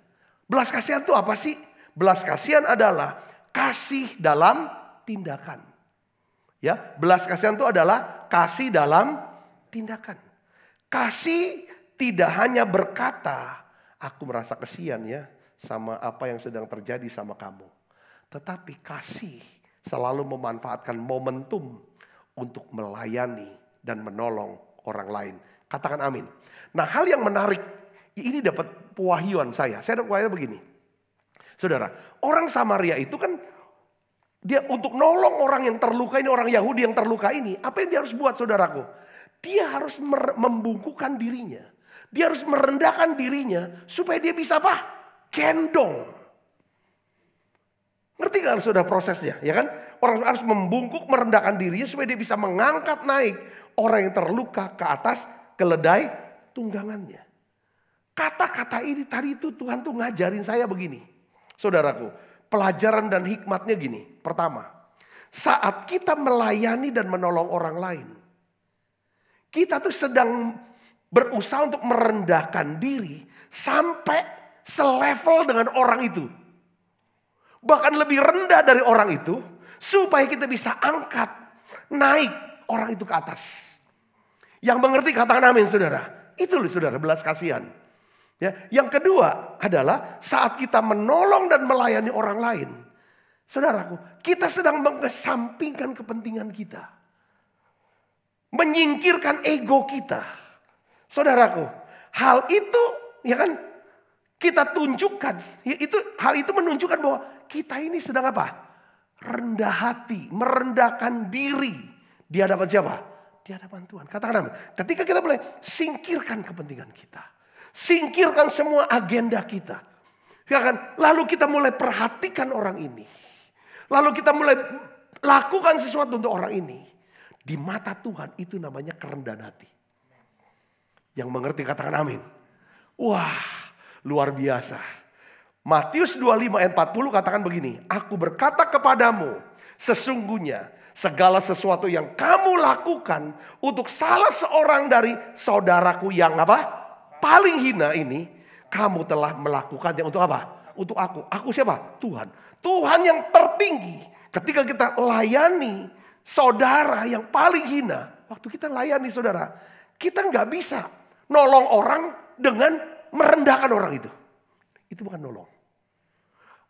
D: Belas kasihan itu apa sih? Belas kasihan adalah kasih dalam tindakan. Ya, belas kasihan itu adalah kasih dalam tindakan. Kasih tidak hanya berkata, aku merasa kasihan ya sama apa yang sedang terjadi sama kamu. Tetapi kasih selalu memanfaatkan momentum untuk melayani dan menolong orang lain. Katakan amin. Nah, hal yang menarik, ini dapat pewahyuan saya. Saya dapat pewahyuan begini. Saudara, orang Samaria itu kan dia untuk nolong orang yang terluka ini, orang Yahudi yang terluka ini, apa yang dia harus buat saudaraku? Dia harus membungkukkan dirinya. Dia harus merendahkan dirinya supaya dia bisa apa? Gendong. Ngerti gak saudara prosesnya? Ya kan? Orang harus membungkuk, merendahkan dirinya supaya dia bisa mengangkat naik orang yang terluka ke atas keledai tunggangannya. Kata-kata ini tadi itu Tuhan tuh ngajarin saya begini. Saudaraku, pelajaran dan hikmatnya gini. Pertama, saat kita melayani dan menolong orang lain, kita tuh sedang berusaha untuk merendahkan diri sampai selevel dengan orang itu. Bahkan lebih rendah dari orang itu, supaya kita bisa angkat, naik orang itu ke atas. Yang mengerti katakan amin saudara. Itu loh saudara, belas kasihan. Ya, yang kedua adalah saat kita menolong dan melayani orang lain. Saudaraku, kita sedang mengesampingkan kepentingan kita. Menyingkirkan ego kita. Saudaraku, hal itu ya kan kita tunjukkan. Hal itu menunjukkan bahwa kita ini sedang apa? Rendah hati, merendahkan diri. Di hadapan siapa? Di hadapan Tuhan. Katakan amin. Ketika kita mulai singkirkan kepentingan kita. Singkirkan semua agenda kita. Ya kan? Lalu kita mulai perhatikan orang ini. Lalu kita mulai lakukan sesuatu untuk orang ini. Di mata Tuhan itu namanya kerendahan hati. Yang mengerti katakan amin. Wah, luar biasa. Matius 25 ayat 40 katakan begini. Aku berkata kepadamu, sesungguhnya segala sesuatu yang kamu lakukan untuk salah seorang dari saudaraku yang apa? Paling hina ini, kamu telah melakukannya untuk apa? Untuk aku. Aku siapa? Tuhan. Tuhan yang tertinggi. Ketika kita layani saudara yang paling hina. Waktu kita layani saudara, kita nggak bisa nolong orang dengan merendahkan orang itu. Itu bukan nolong.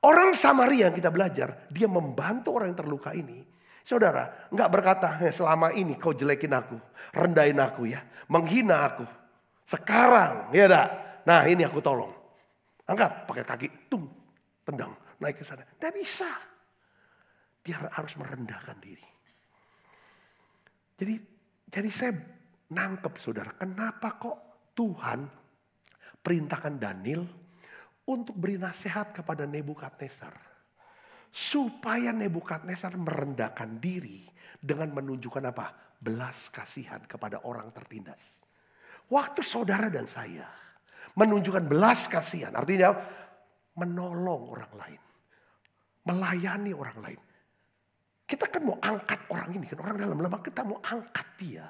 D: Orang Samaria yang kita belajar, dia membantu orang yang terluka ini. Saudara, nggak berkata, selama ini kau jelekin aku, rendahin aku ya, menghina aku. Sekarang, ya dah. Nah ini aku tolong. Angkat pakai kaki, tendang, naik ke sana. Nggak bisa. Dia harus merendahkan diri. Jadi saya nangkep saudara, kenapa kok Tuhan perintahkan Daniel untuk beri nasihat kepada Nebukadnezar. Supaya Nebukadnezar merendahkan diri dengan menunjukkan apa? Belas kasihan kepada orang tertindas. Waktu saudara dan saya menunjukkan belas kasihan, artinya menolong orang lain. Melayani orang lain. Kita kan mau angkat orang ini kan, orang dalam lemah kita mau angkat dia.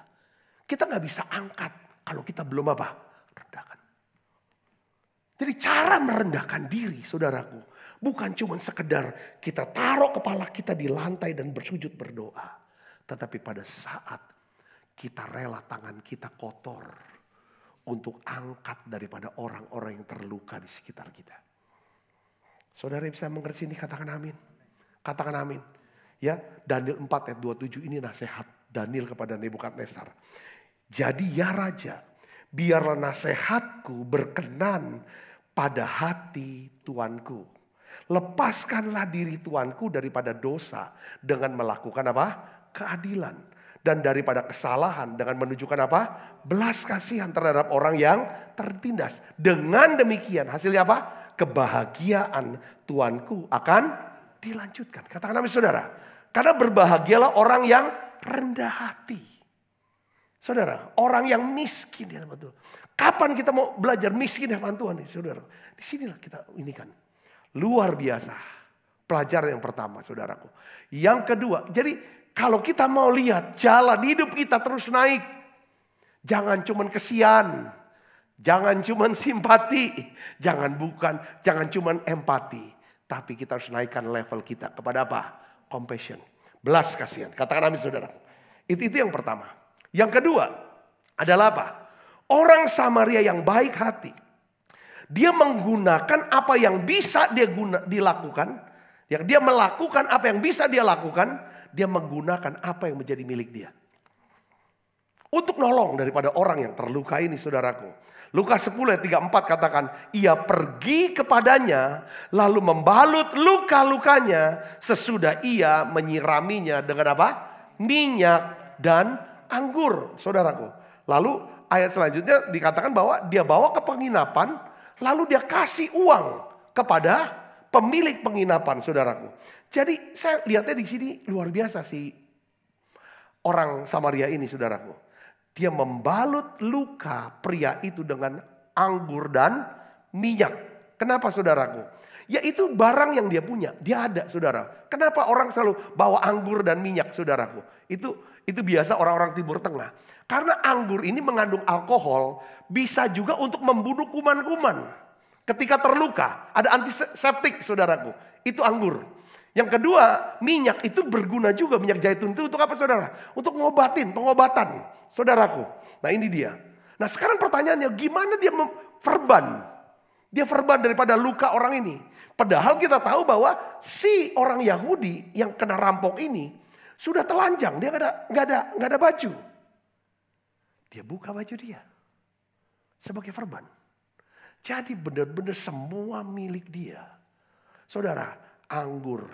D: Kita gak bisa angkat kalau kita belum apa? Rendahkan. Jadi cara merendahkan diri saudaraku, bukan cuma sekedar kita taruh kepala kita di lantai dan bersujud berdoa. Tetapi pada saat kita rela tangan kita kotor untuk angkat daripada orang-orang yang terluka di sekitar kita. Saudara bisa mengerti ini, katakan amin. Katakan amin. Ya, Daniel 4 ayat 27 ini nasihat Daniel kepada Nebukadnezar. Jadi ya raja, biarlah nasihatku berkenan pada hati tuanku. Lepaskanlah diri tuanku daripada dosa dengan melakukan apa? Keadilan. Dan daripada kesalahan dengan menunjukkan apa? Belas kasihan terhadap orang yang tertindas. Dengan demikian hasilnya apa? Kebahagiaan tuanku akan dilanjutkan. Katakan amin saudara. Karena berbahagialah orang yang rendah hati. Saudara, orang yang miskin ya betul. Kapan kita mau belajar miskin ya Tuhan nih saudara? Disinilah kita ini kan. Luar biasa. Pelajaran yang pertama saudaraku. Yang kedua, jadi kalau kita mau lihat jalan hidup kita terus naik. Jangan cuman kesian. Jangan cuman simpati. Jangan cuman empati. Tapi kita harus naikkan level kita kepada apa? Compassion. Belas kasihan. Katakan amin saudara. Itu yang pertama. Yang kedua adalah apa? Orang Samaria yang baik hati. Dia menggunakan apa yang bisa dilakukan. Dia melakukan apa yang bisa dia lakukan. Dia menggunakan apa yang menjadi milik dia. Untuk nolong daripada orang yang terluka ini saudaraku. Lukas 10 ayat 34 katakan. Ia pergi kepadanya lalu membalut luka-lukanya. Sesudah ia menyiraminya dengan apa? Minyak dan anggur saudaraku. Lalu ayat selanjutnya dikatakan bahwa dia bawa ke penginapan. Lalu dia kasih uang kepada pemilik penginapan saudaraku. Jadi saya lihatnya di sini luar biasa sih orang Samaria ini saudaraku. Dia membalut luka pria itu dengan anggur dan minyak. Kenapa saudaraku? Ya itu barang yang dia punya. Dia ada saudara. Kenapa orang selalu bawa anggur dan minyak saudaraku? Itu biasa orang-orang Timur Tengah. Karena anggur ini mengandung alkohol. Bisa juga untuk membunuh kuman-kuman. Ketika terluka ada antiseptik saudaraku. Itu anggur. Yang kedua, minyak itu berguna juga. Minyak zaitun itu untuk apa saudara? Untuk pengobatan saudaraku. Nah ini dia. Nah sekarang pertanyaannya gimana dia verban? Dia verban daripada luka orang ini. Padahal kita tahu bahwa si orang Yahudi yang kena rampok ini sudah telanjang. Dia nggak ada baju. Dia buka baju dia sebagai verban. Jadi benar-benar semua milik dia. Saudara, anggur,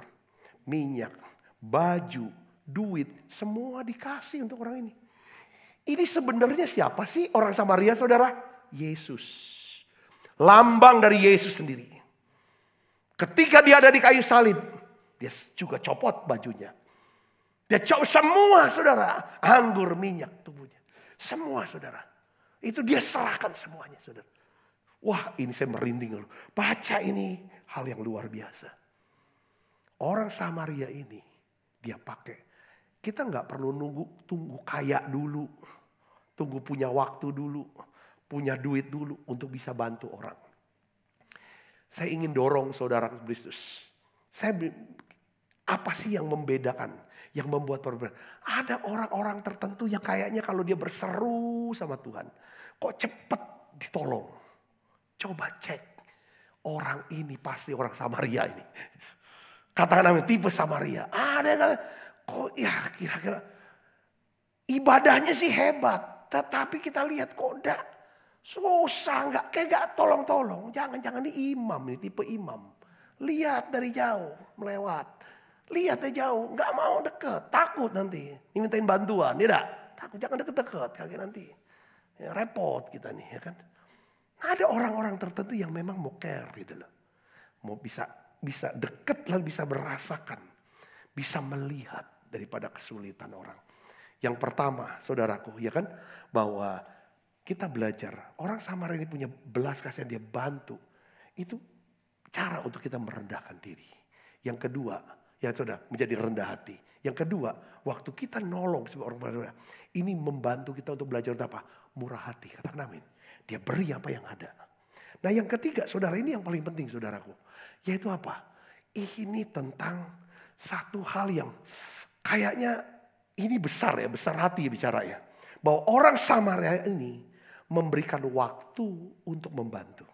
D: minyak, baju, duit, semua dikasih untuk orang ini. Ini sebenarnya siapa sih orang Samaria saudara? Yesus. Lambang dari Yesus sendiri. Ketika dia ada di kayu salib, dia juga copot bajunya. Dia copot semua saudara, anggur, minyak tubuhnya. Semua saudara. Itu dia serahkan semuanya saudara. Wah ini saya merinding loh. Baca ini hal yang luar biasa. Orang Samaria ini dia pakai. Kita nggak perlu tunggu kaya dulu. Tunggu punya waktu dulu. Punya duit dulu untuk bisa bantu orang. Saya ingin dorong saudara Kristus. Apa sih yang membedakan? Yang membuat perbedaan? Ada orang-orang tertentu yang kayaknya kalau dia berseru sama Tuhan. Kok cepet ditolong. Coba cek. Orang ini pasti orang Samaria ini. Katakan namanya tipe Samaria. Ada kok ya kira-kira. Ibadahnya sih hebat. Tetapi kita lihat kok enggak. Susah kayak gak tolong-tolong. Jangan di imam ini tipe imam. Lihat dari jauh melewat. Lihat dari jauh gak mau deket. Takut nanti. Mintain bantuan. Tidak. Takut jangan deket-deket. Kagak nanti. Ya, repot kita nih ya kan. Ada orang-orang tertentu yang memang mau care gitu loh. Mau bisa deket lalu bisa merasakan. Bisa melihat daripada kesulitan orang. Yang pertama saudaraku ya kan. Bahwa kita belajar. Orang Samaria ini punya belas kasihan dia bantu. Itu cara untuk kita merendahkan diri. Yang kedua, ya saudara, menjadi rendah hati. Yang kedua, waktu kita nolong sebagai orang saudara, ini membantu kita untuk belajar apa? Murah hati. Katakan amin. Dia beri apa yang ada. Nah yang ketiga, saudara, ini yang paling penting saudaraku. Yaitu apa? Ini tentang satu hal yang kayaknya ini besar ya, besar hati bicara ya. Bahwa orang Samaria ini memberikan waktu untuk membantu.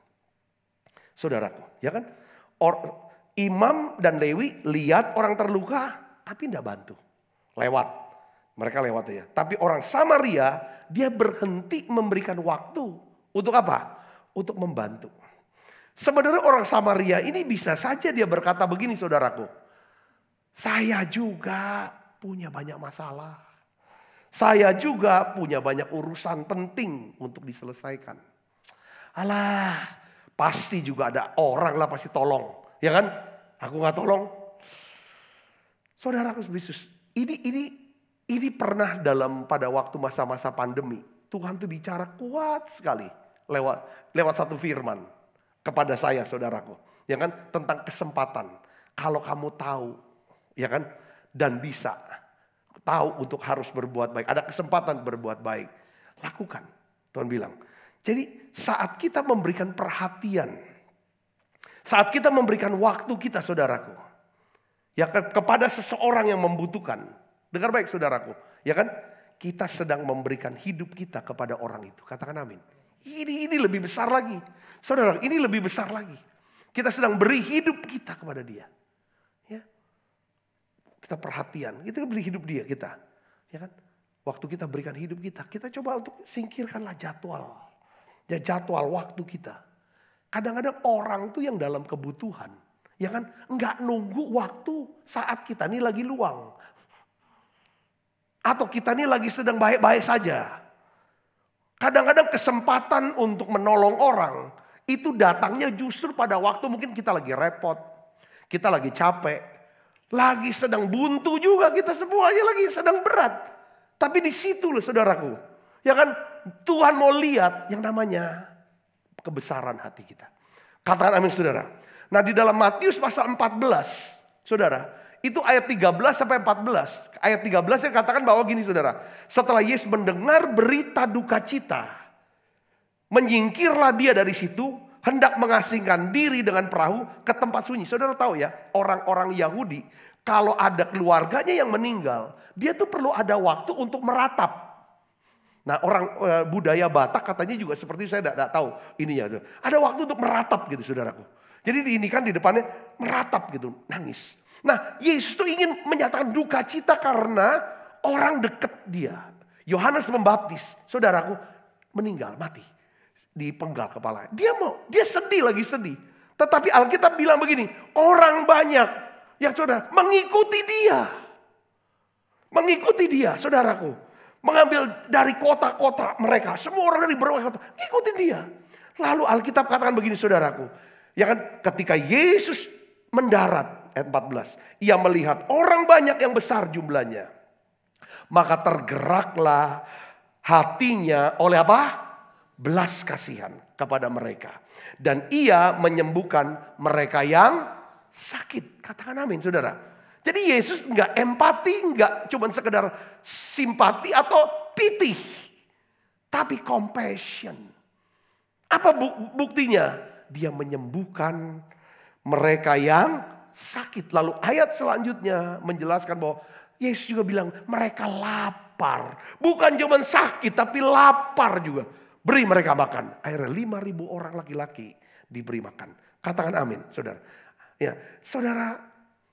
D: Saudaraku, ya kan? Imam dan Lewi lihat orang terluka, tapi tidak bantu. Lewat, mereka lewat ya. Tapi orang Samaria, dia berhenti memberikan waktu. Untuk apa? Untuk membantu. Sebenarnya orang Samaria ini bisa saja dia berkata begini saudaraku. Saya juga punya banyak masalah. Saya juga punya banyak urusan penting untuk diselesaikan. Alah, pasti juga ada orang lah pasti tolong. Ya kan? Aku gak tolong. Saudaraku Yesus, ini pernah pada waktu masa-masa pandemi. Tuhan tuh bicara kuat sekali lewat satu firman kepada saya saudaraku. Ya kan? Tentang kesempatan. Kalau kamu tahu, ya kan? Dan bisa tahu untuk harus berbuat baik. Ada kesempatan berbuat baik. Lakukan. Tuhan bilang. Jadi saat kita memberikan perhatian. Saat kita memberikan waktu kita saudaraku. Ya kepada seseorang yang membutuhkan. Dengar baik saudaraku. Ya kan? Kita sedang memberikan hidup kita kepada orang itu. Katakan amin. Ini lebih besar lagi. Saudara, ini lebih besar lagi. Kita sedang beri hidup kita kepada dia. Ya. Kita perhatian, kita beri hidup dia kita. Ya kan? Waktu kita berikan hidup kita coba untuk singkirkanlah jadwal. Ya, jadwal waktu kita. Kadang-kadang orang tuh yang dalam kebutuhan, ya kan, enggak nunggu waktu saat kita ini lagi luang. Atau kita ini lagi sedang baik-baik saja. Kadang-kadang kesempatan untuk menolong orang itu datangnya justru pada waktu mungkin kita lagi repot. Kita lagi capek. Lagi sedang buntu juga kita semuanya lagi sedang berat. Tapi di situ loh saudaraku. Ya kan Tuhan mau lihat yang namanya kebesaran hati kita. Katakan amin saudara. Nah di dalam Matius pasal 14 saudara. Itu ayat 13 sampai 14. Ayat 13 yang katakan bahwa gini saudara. Setelah Yesus mendengar berita duka cita. Menyingkirlah dia dari situ. Hendak mengasingkan diri dengan perahu ke tempat sunyi. Saudara tahu ya, orang-orang Yahudi kalau ada keluarganya yang meninggal, dia tuh perlu ada waktu untuk meratap. Nah orang budaya Batak katanya juga seperti saya tidak tahu ininya. Ada waktu untuk meratap gitu saudaraku. Jadi ini kan di depannya meratap gitu, nangis. Nah Yesus tuh ingin menyatakan duka cita karena orang dekat dia. Yohanes Pembaptis, saudaraku, meninggal, mati. Dipenggal kepala. Dia sedih lagi sedih. Tetapi Alkitab bilang begini, orang banyak yang saudara mengikuti dia. Mengikuti dia, saudaraku. Mengambil dari kota-kota mereka. Semua orang dari berbagai kota, mengikuti dia. Lalu Alkitab katakan begini saudaraku. Ya kan ketika Yesus mendarat, ayat 14. Ia melihat orang banyak yang besar jumlahnya. Maka tergeraklah hatinya oleh apa? Belas kasihan kepada mereka. Dan ia menyembuhkan mereka yang sakit. Katakan amin saudara. Jadi Yesus enggak empati, enggak cuma sekedar simpati atau pity. Tapi compassion. Apa buktinya? Dia menyembuhkan mereka yang sakit. Lalu ayat selanjutnya menjelaskan bahwa Yesus juga bilang mereka lapar. Bukan cuma sakit tapi lapar juga. Beri mereka makan. Akhirnya 5.000 orang laki-laki diberi makan. Katakan amin, saudara. Ya, saudara,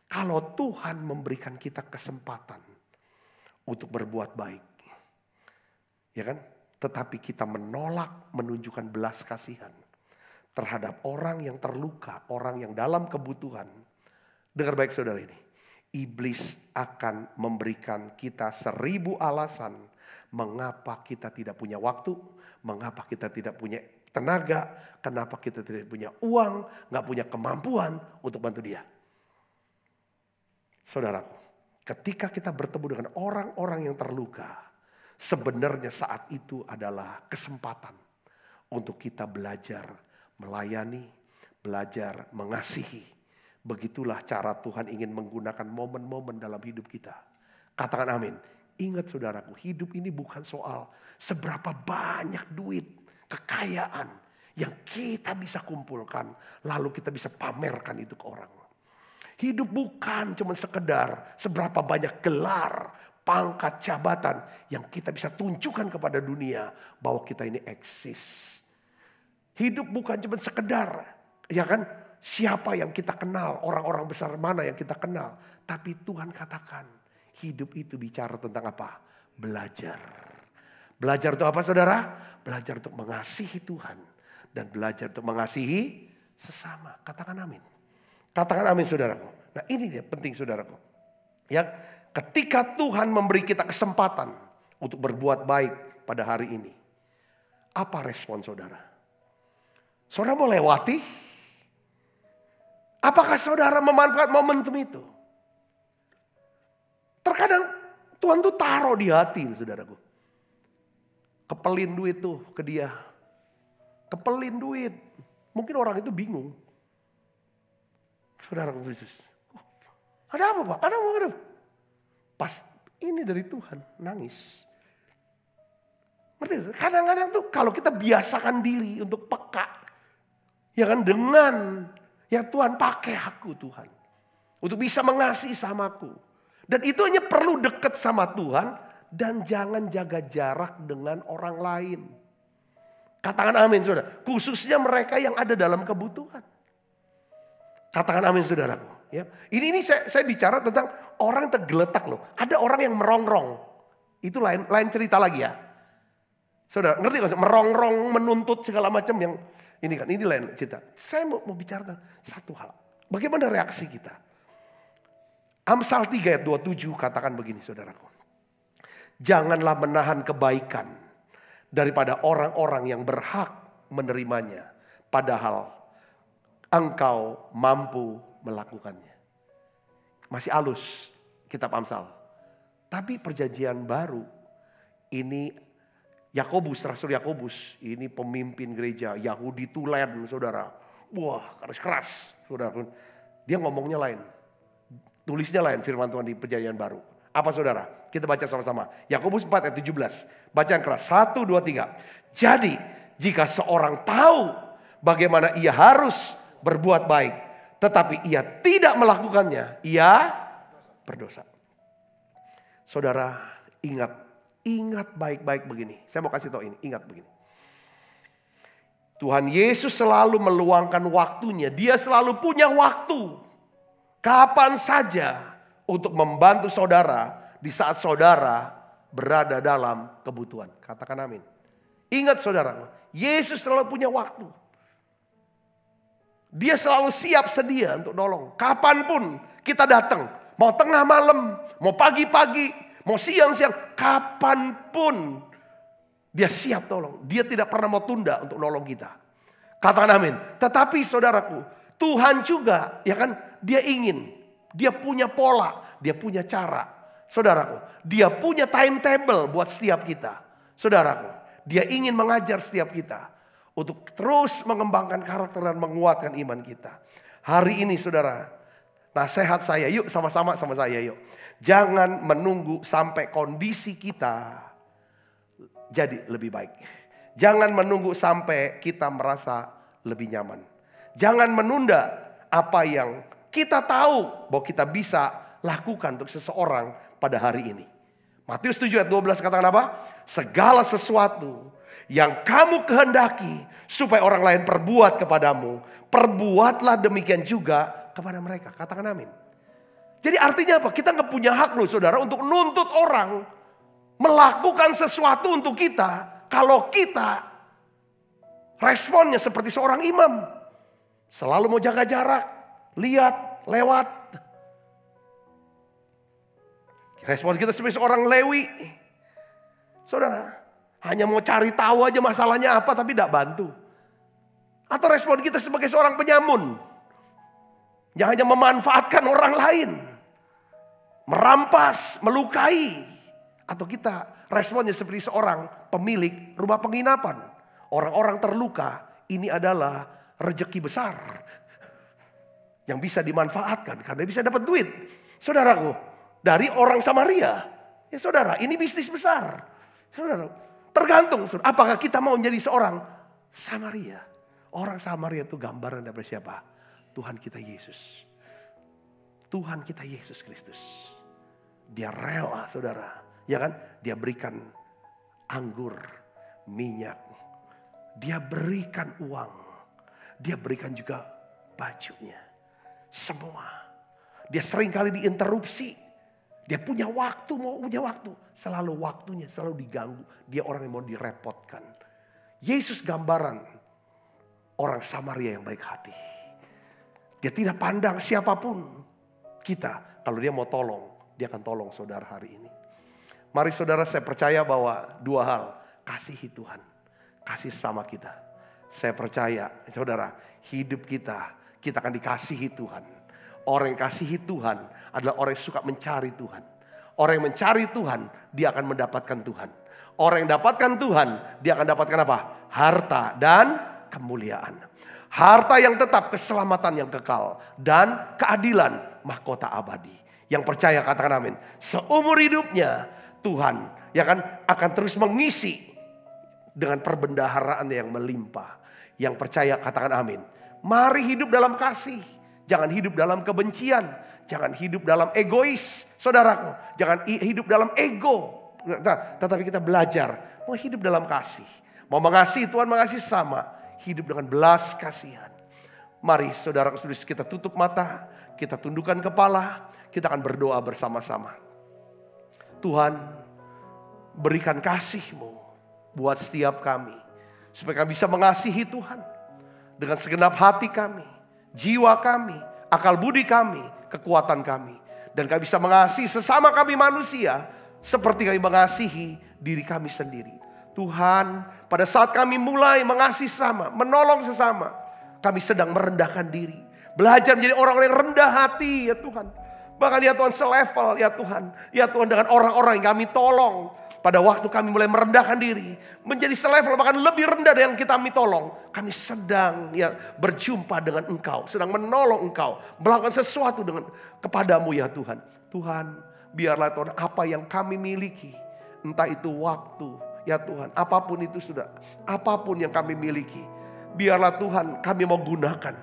D: kalau Tuhan memberikan kita kesempatan untuk berbuat baik, ya kan? Tetapi kita menolak menunjukkan belas kasihan terhadap orang yang terluka, orang yang dalam kebutuhan. Dengar baik saudara ini. Iblis akan memberikan kita 1000 alasan mengapa kita tidak punya waktu. Mengapa kita tidak punya tenaga, kenapa kita tidak punya uang, gak punya kemampuan untuk bantu dia. Saudaraku, ketika kita bertemu dengan orang-orang yang terluka, sebenarnya saat itu adalah kesempatan untuk kita belajar melayani, belajar mengasihi. Begitulah cara Tuhan ingin menggunakan momen-momen dalam hidup kita. Katakan amin. Ingat saudaraku, hidup ini bukan soal seberapa banyak duit, kekayaan yang kita bisa kumpulkan, lalu kita bisa pamerkan itu ke orang. Hidup bukan cuma sekedar seberapa banyak gelar, pangkat, jabatan yang kita bisa tunjukkan kepada dunia bahwa kita ini eksis. Hidup bukan cuma sekedar, ya kan, siapa yang kita kenal, orang-orang besar mana yang kita kenal. Tapi Tuhan katakan, hidup itu bicara tentang apa? Belajar. Belajar untuk apa saudara? Belajar untuk mengasihi Tuhan. Dan belajar untuk mengasihi sesama. Katakan amin. Katakan amin saudaraku. Nah ini dia penting saudaraku. Ya, ketika Tuhan memberi kita kesempatan untuk berbuat baik pada hari ini. Apa respon saudara? Saudara mau lewati? Apakah saudara memanfaatkan momentum itu? Terkadang Tuhan tuh taruh di hati saudaraku. Kepelin duit tuh ke dia. Kepelin duit. Mungkin orang itu bingung. Saudaraku Yesus. Ada apa Pak? Ada apa? Pas ini dari Tuhan nangis. Ngerti? Kadang-kadang tuh kalau kita biasakan diri untuk peka. Ya kan dengan ya Tuhan pakai aku Tuhan. Untuk bisa mengasihi samaku. Dan itu hanya perlu dekat sama Tuhan dan jangan jaga jarak dengan orang lain. Katakan amin saudara. Khususnya mereka yang ada dalam kebutuhan. Katakan amin saudaraku. Ya. Ini saya bicara tentang orang tergeletak loh. Ada orang yang merongrong. Itu lain cerita lagi ya. Saudara ngerti gak? Merongrong, menuntut segala macam yang ini kan. Ini lain cerita. Saya mau bicara tentang satu hal. Bagaimana reaksi kita? Amsal 3 ayat 27 katakan begini saudaraku. Janganlah menahan kebaikan daripada orang-orang yang berhak menerimanya. Padahal engkau mampu melakukannya. Masih halus kitab Amsal. Tapi perjanjian baru ini Yakobus, Rasul Yakobus. Ini pemimpin gereja Yahudi tulen saudara. Wah keras saudara. Dia ngomongnya lain. Tulisnya lain firman Tuhan di perjanjian baru. Apa saudara? Kita baca sama-sama. Yakobus 4 ayat 17. Baca yang keras. 1, 2, 3. Jadi jika seorang tahu bagaimana ia harus berbuat baik. Tetapi ia tidak melakukannya. Ia berdosa. Saudara ingat baik-baik begini. Saya mau kasih tahu ini. Ingat begini. Tuhan Yesus selalu meluangkan waktunya. Dia selalu punya waktu. Kapan saja untuk membantu saudara di saat saudara berada dalam kebutuhan. Katakan amin. Ingat saudara, Yesus selalu punya waktu. Dia selalu siap sedia untuk nolong. Kapanpun kita datang. Mau tengah malam, mau pagi-pagi, mau siang-siang. Kapanpun dia siap tolong. Dia tidak pernah mau tunda untuk nolong kita. Katakan amin. Tetapi saudaraku, Tuhan juga ya kan dia ingin. Dia punya pola, dia punya cara. Saudaraku, dia punya timetable buat setiap kita. Saudaraku, dia ingin mengajar setiap kita. Untuk terus mengembangkan karakter dan menguatkan iman kita. Hari ini saudara, nasihat saya yuk sama-sama sama saya yuk. Jangan menunggu sampai kondisi kita jadi lebih baik. Jangan menunggu sampai kita merasa lebih nyaman. Jangan menunda apa yang kita tahu bahwa kita bisa lakukan untuk seseorang pada hari ini. Matius 7 ayat 12 katakan apa? Segala sesuatu yang kamu kehendaki supaya orang lain perbuat kepadamu, perbuatlah demikian juga kepada mereka. Katakan amin. Jadi artinya apa? Kita gak punya hak loh saudara untuk nuntut orang melakukan sesuatu untuk kita. Kalau kita responnya seperti seorang imam. Selalu mau jaga jarak. Lihat, lewat. Respon kita sebagai seorang Lewi. Saudara, hanya mau cari tahu aja masalahnya apa tapi tidak bantu. Atau respon kita sebagai seorang penyamun. Yang hanya memanfaatkan orang lain. Merampas, melukai. Atau kita responnya seperti seorang pemilik rumah penginapan. Orang-orang terluka, ini adalah rejeki besar yang bisa dimanfaatkan karena bisa dapat duit. Saudaraku, dari orang Samaria. Ya saudara, ini bisnis besar. Saudara, tergantung apakah kita mau menjadi seorang Samaria. Orang Samaria itu gambaran dari siapa? Tuhan kita Yesus. Tuhan kita Yesus Kristus. Dia rela saudara. Ya kan? Dia berikan anggur, minyak. Dia berikan uang. Dia berikan juga bajunya. Semua. Dia seringkali diinterupsi. Dia punya waktu, mau punya waktu. Selalu waktunya, selalu diganggu. Dia orang yang mau direpotkan. Yesus gambaran orang Samaria yang baik hati. Dia tidak pandang siapapun kita. Kalau dia mau tolong, dia akan tolong saudara hari ini. Mari saudara, saya percaya bahwa dua hal. Kasihi Tuhan, kasih sama kita. Saya percaya saudara, hidup kita akan dikasihi Tuhan. Orang yang kasihi Tuhan adalah orang yang suka mencari Tuhan. Orang yang mencari Tuhan, dia akan mendapatkan Tuhan. Orang yang dapatkan Tuhan, dia akan dapatkan apa? Harta dan kemuliaan. Harta yang tetap, keselamatan yang kekal. Dan keadilan, mahkota abadi. Yang percaya katakan amin. Seumur hidupnya Tuhan ya kan akan terus mengisi dengan perbendaharaan yang melimpah. Yang percaya katakan amin. Mari hidup dalam kasih. Jangan hidup dalam kebencian. Jangan hidup dalam egois. Saudaraku, jangan hidup dalam ego. Nah, tetapi kita belajar mau hidup dalam kasih. Mau mengasihi Tuhan, mengasihi sama. Hidup dengan belas kasihan. Mari saudara kita tutup mata. Kita tundukkan kepala. Kita akan berdoa bersama-sama. Tuhan, berikan kasih-Mu buat setiap kami. Supaya kami bisa mengasihi Tuhan. Dengan segenap hati kami, jiwa kami, akal budi kami, kekuatan kami. Dan kami bisa mengasihi sesama kami manusia. Seperti kami mengasihi diri kami sendiri. Tuhan, pada saat kami mulai mengasihi sesama, menolong sesama. Kami sedang merendahkan diri. Belajar menjadi orang-orang yang rendah hati ya Tuhan. Bahkan ya Tuhan selevel ya Tuhan. Ya Tuhan dengan orang-orang yang kami tolong. Pada waktu kami mulai merendahkan diri. Menjadi selevel bahkan lebih rendah dari yang kami tolong. Kami sedang ya berjumpa dengan Engkau. Sedang menolong Engkau. Melakukan sesuatu kepadamu ya Tuhan. Tuhan biarlah Tuhan apa yang kami miliki. Entah itu waktu ya Tuhan. Apapun itu sudah. Apapun yang kami miliki. Biarlah Tuhan kami mau gunakan.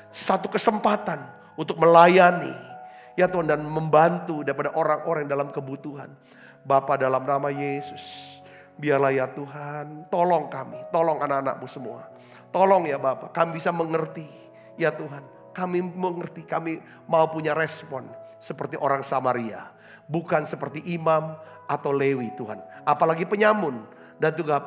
D: Satu kesempatan untuk melayani. Ya Tuhan dan membantu daripada orang-orang dalam kebutuhan. Bapa dalam nama Yesus. Biarlah ya Tuhan tolong kami. Tolong anak-anak-Mu semua. Tolong ya Bapa kami bisa mengerti. Ya Tuhan kami mengerti. Kami mau punya respon seperti orang Samaria. Bukan seperti imam atau Lewi Tuhan. Apalagi penyamun dan juga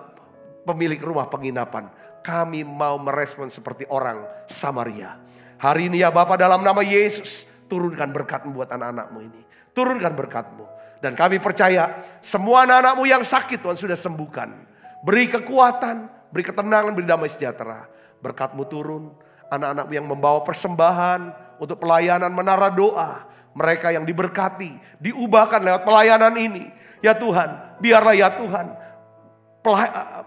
D: pemilik rumah penginapan. Kami mau merespon seperti orang Samaria. Hari ini ya Bapa dalam nama Yesus. Turunkan berkat-Mu buat anak-anak-Mu ini. Turunkan berkat-Mu. Dan kami percaya semua anak-anak-Mu yang sakit Tuhan sudah sembuhkan. Beri kekuatan, beri ketenangan, beri damai sejahtera. Berkat-Mu turun. Anak-anak-Mu yang membawa persembahan untuk pelayanan menara doa. Mereka yang diberkati, diubahkan lewat pelayanan ini. Ya Tuhan, biarlah ya Tuhan.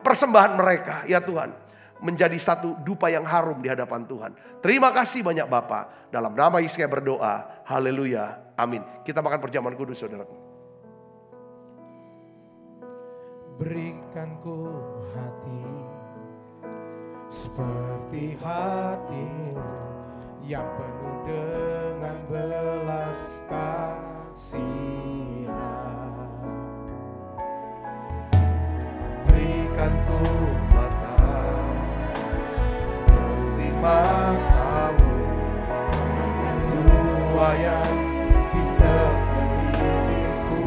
D: Persembahan mereka ya Tuhan. Menjadi satu dupa yang harum di hadapan Tuhan. Terima kasih banyak Bapa. Dalam nama Yesus kami berdoa. Haleluya. Amin. Kita makan perjamuan kudus saudaraku.
C: Berikan ku hati seperti hati-Mu yang penuh dengan belas kasihan. Berikan ku matamu dengan dua yang di sekelilingku.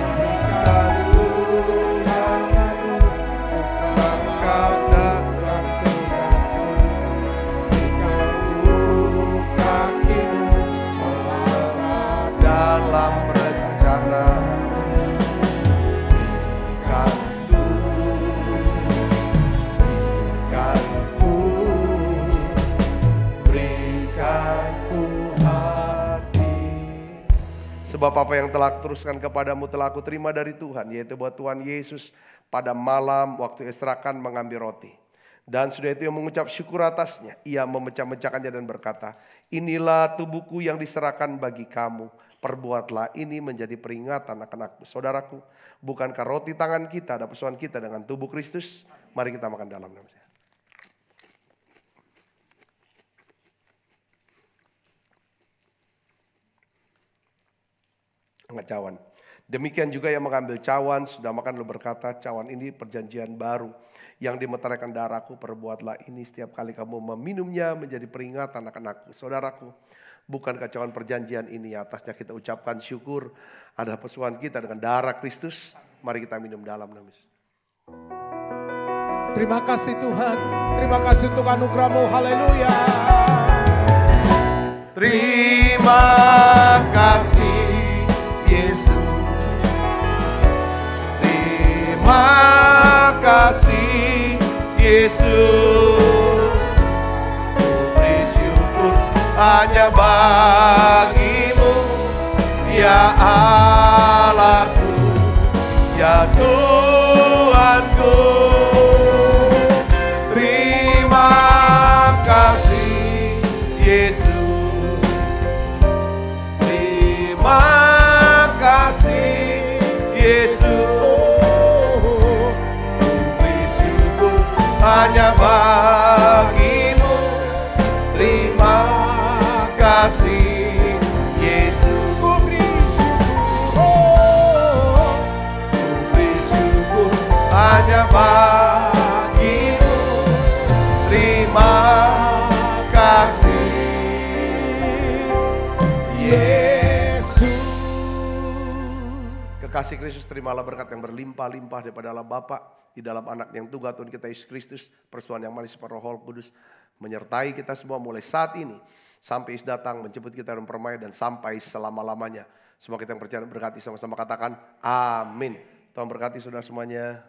C: Berikanku tanganmu untuk mengangkat tugasmu. Berikanku kakimu melangkah dalam rencana.
D: Sebab apa yang telah kuteruskan kepadamu telah aku terima dari Tuhan. Yaitu bahwa Tuhan Yesus pada malam waktu Esrakan mengambil roti. Dan sudah itu yang mengucap syukur atasnya, ia memecah-mecahkannya dan berkata, inilah tubuhku yang diserahkan bagi kamu. Perbuatlah ini menjadi peringatan akan aku. Saudaraku, bukankah roti tangan kita ada persoalan kita dengan tubuh Kristus? Mari kita makan dalam namanya. Cawan. Demikian juga yang mengambil cawan sudah makan lalu berkata, cawan ini perjanjian baru yang dimeteraikan darahku, perbuatlah ini setiap kali kamu meminumnya menjadi peringatan akan aku. Saudaraku, bukankah cawan perjanjian ini atasnya kita ucapkan syukur ada persoalan kita dengan darah Kristus? Mari kita minum dalam nama Yesus.
C: Terima kasih Tuhan, terima kasih untuk anugerah-Mu, haleluya.
D: Terima kasih Yesus. Terima kasih Yesus. Beri syukur hanya bagimu, ya Allahku, ya Tuhanku. Terima kasih Yesus. Terima kasih Yesus. Hanya bagimu, terima kasih Yesus. Ku beri syukur hanya bagimu, terima kasih Yesus. Kekasih Kristus, terimalah berkat yang berlimpah-limpah daripada Allah Bapa, di dalam anak yang tunggal Tuhan kita Yesus Kristus, persetujuan yang manis pada Roh Kudus menyertai kita semua mulai saat ini sampai Yesus datang menjemput kita dan permai dan sampai selama-lamanya. Semua kita yang percaya berkati sama-sama katakan amin. Tuhan berkati saudara semuanya.